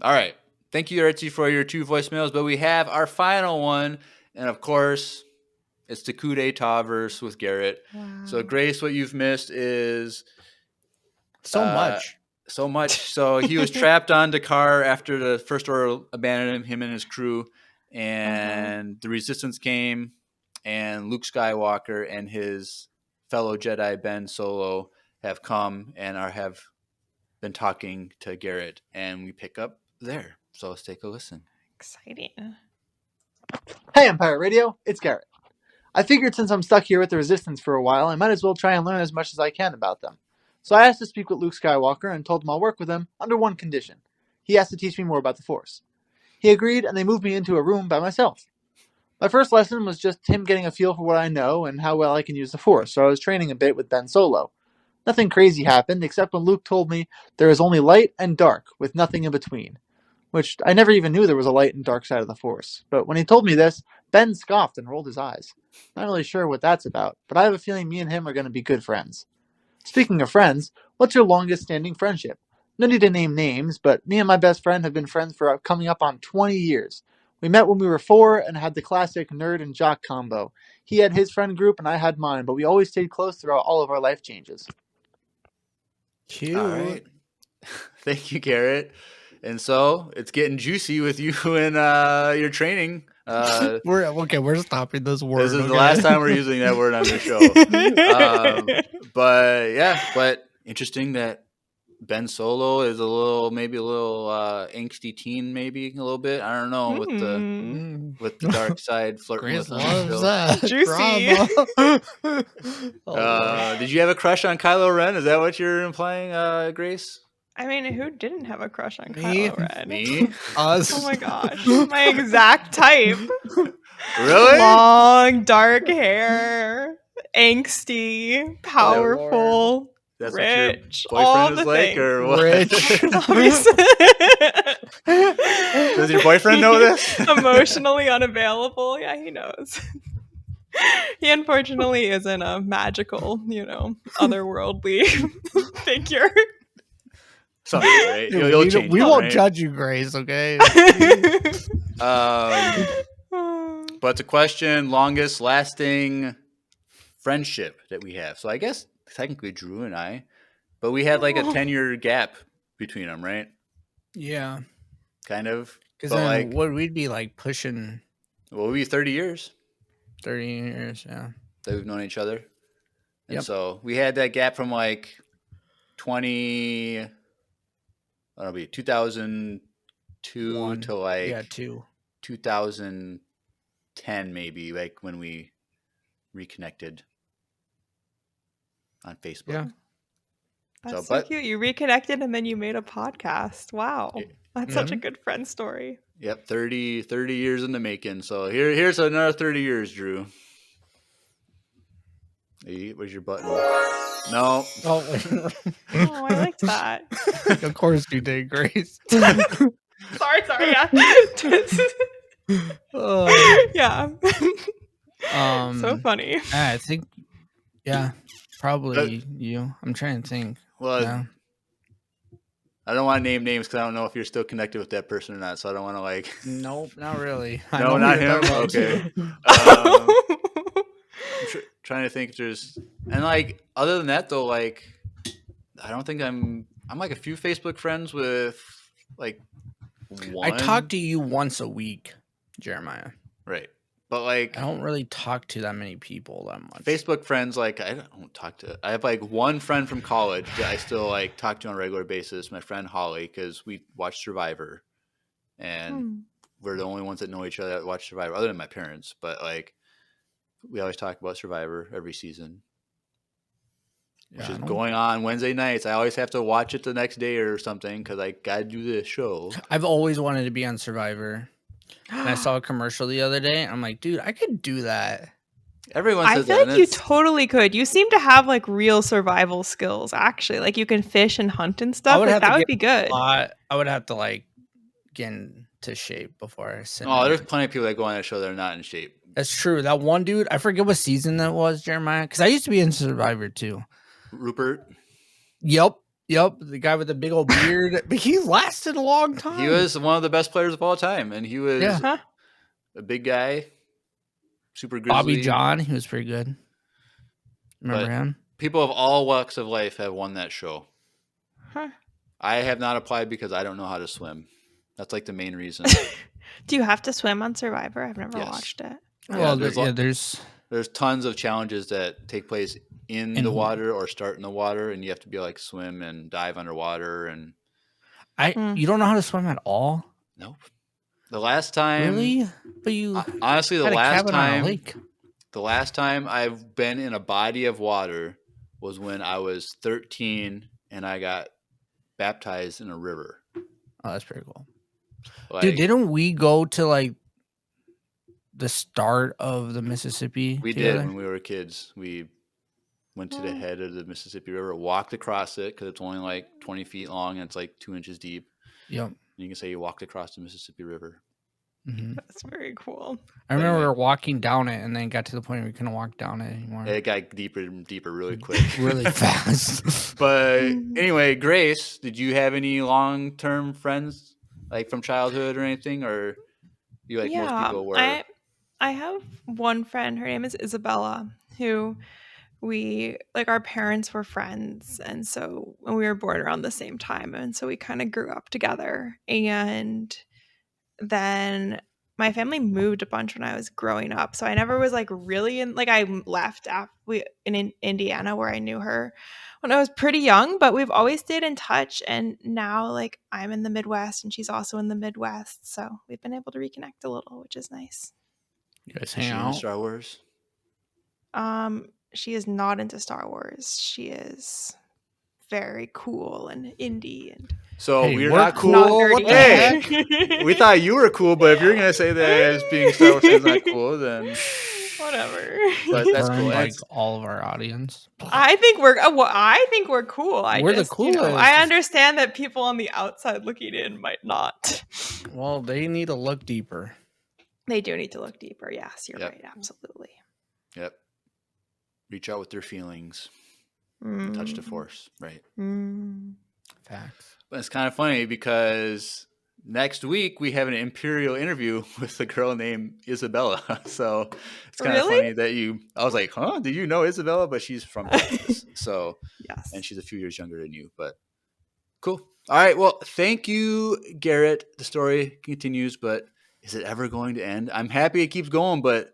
right. Thank you, Yuretzi, for your 2 voicemails. But we have our final one. And of course, it's the coup d'etat verse with Garrett. Wow. So, Grace, what you've missed is so much. So he was trapped on Dakar after the First Order abandoned him and his crew, and the Resistance came, and Luke Skywalker and his fellow Jedi Ben Solo have come and have been talking to Garrett, and we pick up there. So let's take a listen. Exciting. Hey, Empire Radio, it's Garrett. I figured since I'm stuck here with the Resistance for a while, I might as well try and learn as much as I can about them. So I asked to speak with Luke Skywalker and told him I'll work with him under one condition. He has to teach me more about the Force. He agreed, and they moved me into a room by myself. My first lesson was just him getting a feel for what I know and how well I can use the Force, so I was training a bit with Ben Solo. Nothing crazy happened, except when Luke told me there is only light and dark, with nothing in between. Which I never even knew there was a light and dark side of the Force. But when he told me this, Ben scoffed and rolled his eyes. Not really sure what that's about, but I have a feeling me and him are going to be good friends. Speaking of friends, what's your longest standing friendship? No need to name names, but me and my best friend have been friends for coming up on 20 years. We met when we were 4 and had the classic nerd and jock combo. He had his friend group and I had mine, but we always stayed close throughout all of our life changes. Cute. All right. Thank you, Garrett. And so it's getting juicy with you in your training. We're stopping this word. This is the last time we're using that word on the show. But interesting that Ben Solo is maybe a little angsty teen, maybe a little bit. I don't know with the dark side flirting Grace with him. loves that. Juicy. Did you have a crush on Kylo Ren? Is that what you're implying, Grace? I mean, who didn't have a crush on Me? Kylo Ren? Me? Us. Oh my gosh, my exact type. Really? Long, dark hair, angsty, powerful, That's rich, what your all boyfriend the is like, things. or what? Rich. Obviously. Does your boyfriend know this? Emotionally unavailable. Yeah, he knows. He unfortunately isn't a magical, otherworldly figure. Something, right? You'll change. We it, won't right? judge you, Grace, okay? But the question, longest lasting friendship that we have. So I guess technically Drew and I, but we had like a 10-year gap between them, right? Yeah. Kind of. Because But then like, what we'd be like pushing well, we'd be 30 years 30 years, yeah. that we've known each other. And Yep. so we had that gap from like 2002 One. to like Yeah, 2. 2010 maybe, like when we reconnected on Facebook. Yeah. That's So, so but- cute. You reconnected and then you made a podcast. Wow. Yeah. That's such a good friend story. Yep, 30 years in the making. So here's another 30 years, Drew. Hey, where's your button? No. Oh, Oh, I liked that. of course you did, Grace. sorry, yeah. Yeah. So funny. I think, yeah, probably you. I'm trying to think. Well, Yeah. I don't want to name names because I don't know if you're still connected with that person or not. So I don't want to like. Nope, not really. No, not him. Okay. Trying to think if there's, and like other than that though, like I don't think I'm like a few Facebook friends with like one. I talk to you once a week, Jeremiah. Right, but like I don't really talk to that many people that much. Facebook friends, like I don't talk to. I have like one friend from college that I still like talk to on a regular basis. My friend Holly, because we watch Survivor, and we're the only ones that know each other that watch Survivor, other than my parents. But like, we always talk about Survivor every season, which is going on Wednesday nights. I always have to watch it the next day or something because I gotta do this show. I've always wanted to be on Survivor. And I saw a commercial the other day, and I'm like, dude, I could do that. Everyone I says feel that. like you totally could. You seem to have like real survival skills, actually. Like you can fish and hunt and stuff. Like, that would be good. I would have to like get into shape before I sit. Oh, there's plenty of people that go on that show that are not in shape. That's true. That one dude, I forget what season that was, Jeremiah, because I used to be in Survivor too. Rupert. Yep. The guy with the big old beard, but he lasted a long time. He was one of the best players of all time, and he was a big guy, super grizzly. Bobby John, he was pretty good. Remember him? People of all walks of life have won that show. Huh. I have not applied because I don't know how to swim. That's like the main reason. Do you have to swim on Survivor? I've never Yes. watched it. Well, there's there's tons of challenges that take place in the water or start in the water, and you have to be like swim and dive underwater. And you don't know how to swim at all? nope. The last time, Really? But you honestly, had a cabin on a lake. The last time I've been in a body of water was when I was 13 and I got baptized in a river. Oh, that's pretty cool. Like, dude, didn't we go to like the start of the Mississippi we together? did when we were kids. We went to the head of the Mississippi River, walked across it because it's only like 20 feet long and it's like 2 inches deep. Yep. And you can say you walked across the Mississippi River. Mm-hmm. That's very cool. I remember we were walking down it, and then got to the point where we couldn't walk down it anymore. It got deeper and deeper really quick. Really fast. But anyway, Grace, did you have any long-term friends like from childhood or anything, or you like most people were? I have one friend. Her name is Isabella, who our parents were friends, and so when we were born around the same time, and so we kind of grew up together. And then my family moved a bunch when I was growing up, so I never was like really in, like, I left in Indiana where I knew her when I was pretty young, but we've always stayed in touch. And now like I'm in the Midwest and she's also in the Midwest, so we've been able to reconnect a little, which is nice. You guys Is hang she out? into Star Wars? She is not into Star Wars. She is very cool and indie. And so hey, we're we're not cool. not nerdy. What the heck? We thought you were cool, but if you're gonna say that as being Star Wars fans not cool, then whatever. But that's Burn, cool. like all of our audience. I think we're cool. We're the coolest. I understand that people on the outside looking in might not. Well, they need to look deeper. They do need to look deeper. Yes, you're Yep. right. Absolutely. Yep. Reach out with their feelings. And touch the force, right? Facts. But it's kind of funny because next week we have an Imperial interview with a girl named Isabella. So it's kind of funny that I was like, huh? Did you know Isabella? But she's from Texas. So, yes. And she's a few years younger than you, but cool. All right. Well, thank you, Garrett. The story continues, but is it ever going to end? I'm happy it keeps going, but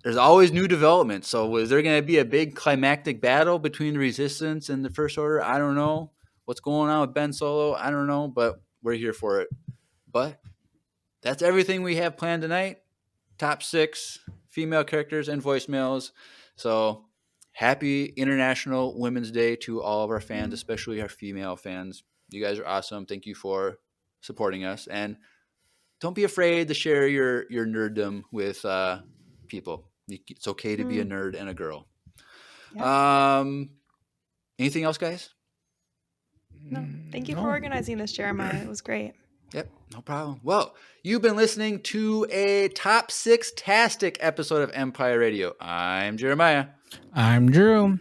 there's always new developments. So is there going to be a big climactic battle between the Resistance and the First Order? I don't know. What's going on with Ben Solo? I don't know, but we're here for it. But that's everything we have planned tonight. Top 6 female characters and voicemails. So happy International Women's Day to all of our fans, especially our female fans. You guys are awesome. Thank you for supporting us. And don't be afraid to share your nerddom with people. It's okay to be a nerd and a girl. Yeah. Anything else, guys? No. Thank you for organizing this, Jeremiah. It was great. Yep, no problem. Well, you've been listening to a Top 6-tastic episode of Empire Radio. I'm Jeremiah. I'm Drew.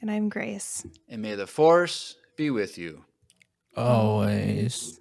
And I'm Grace. And may the Force be with you. Always.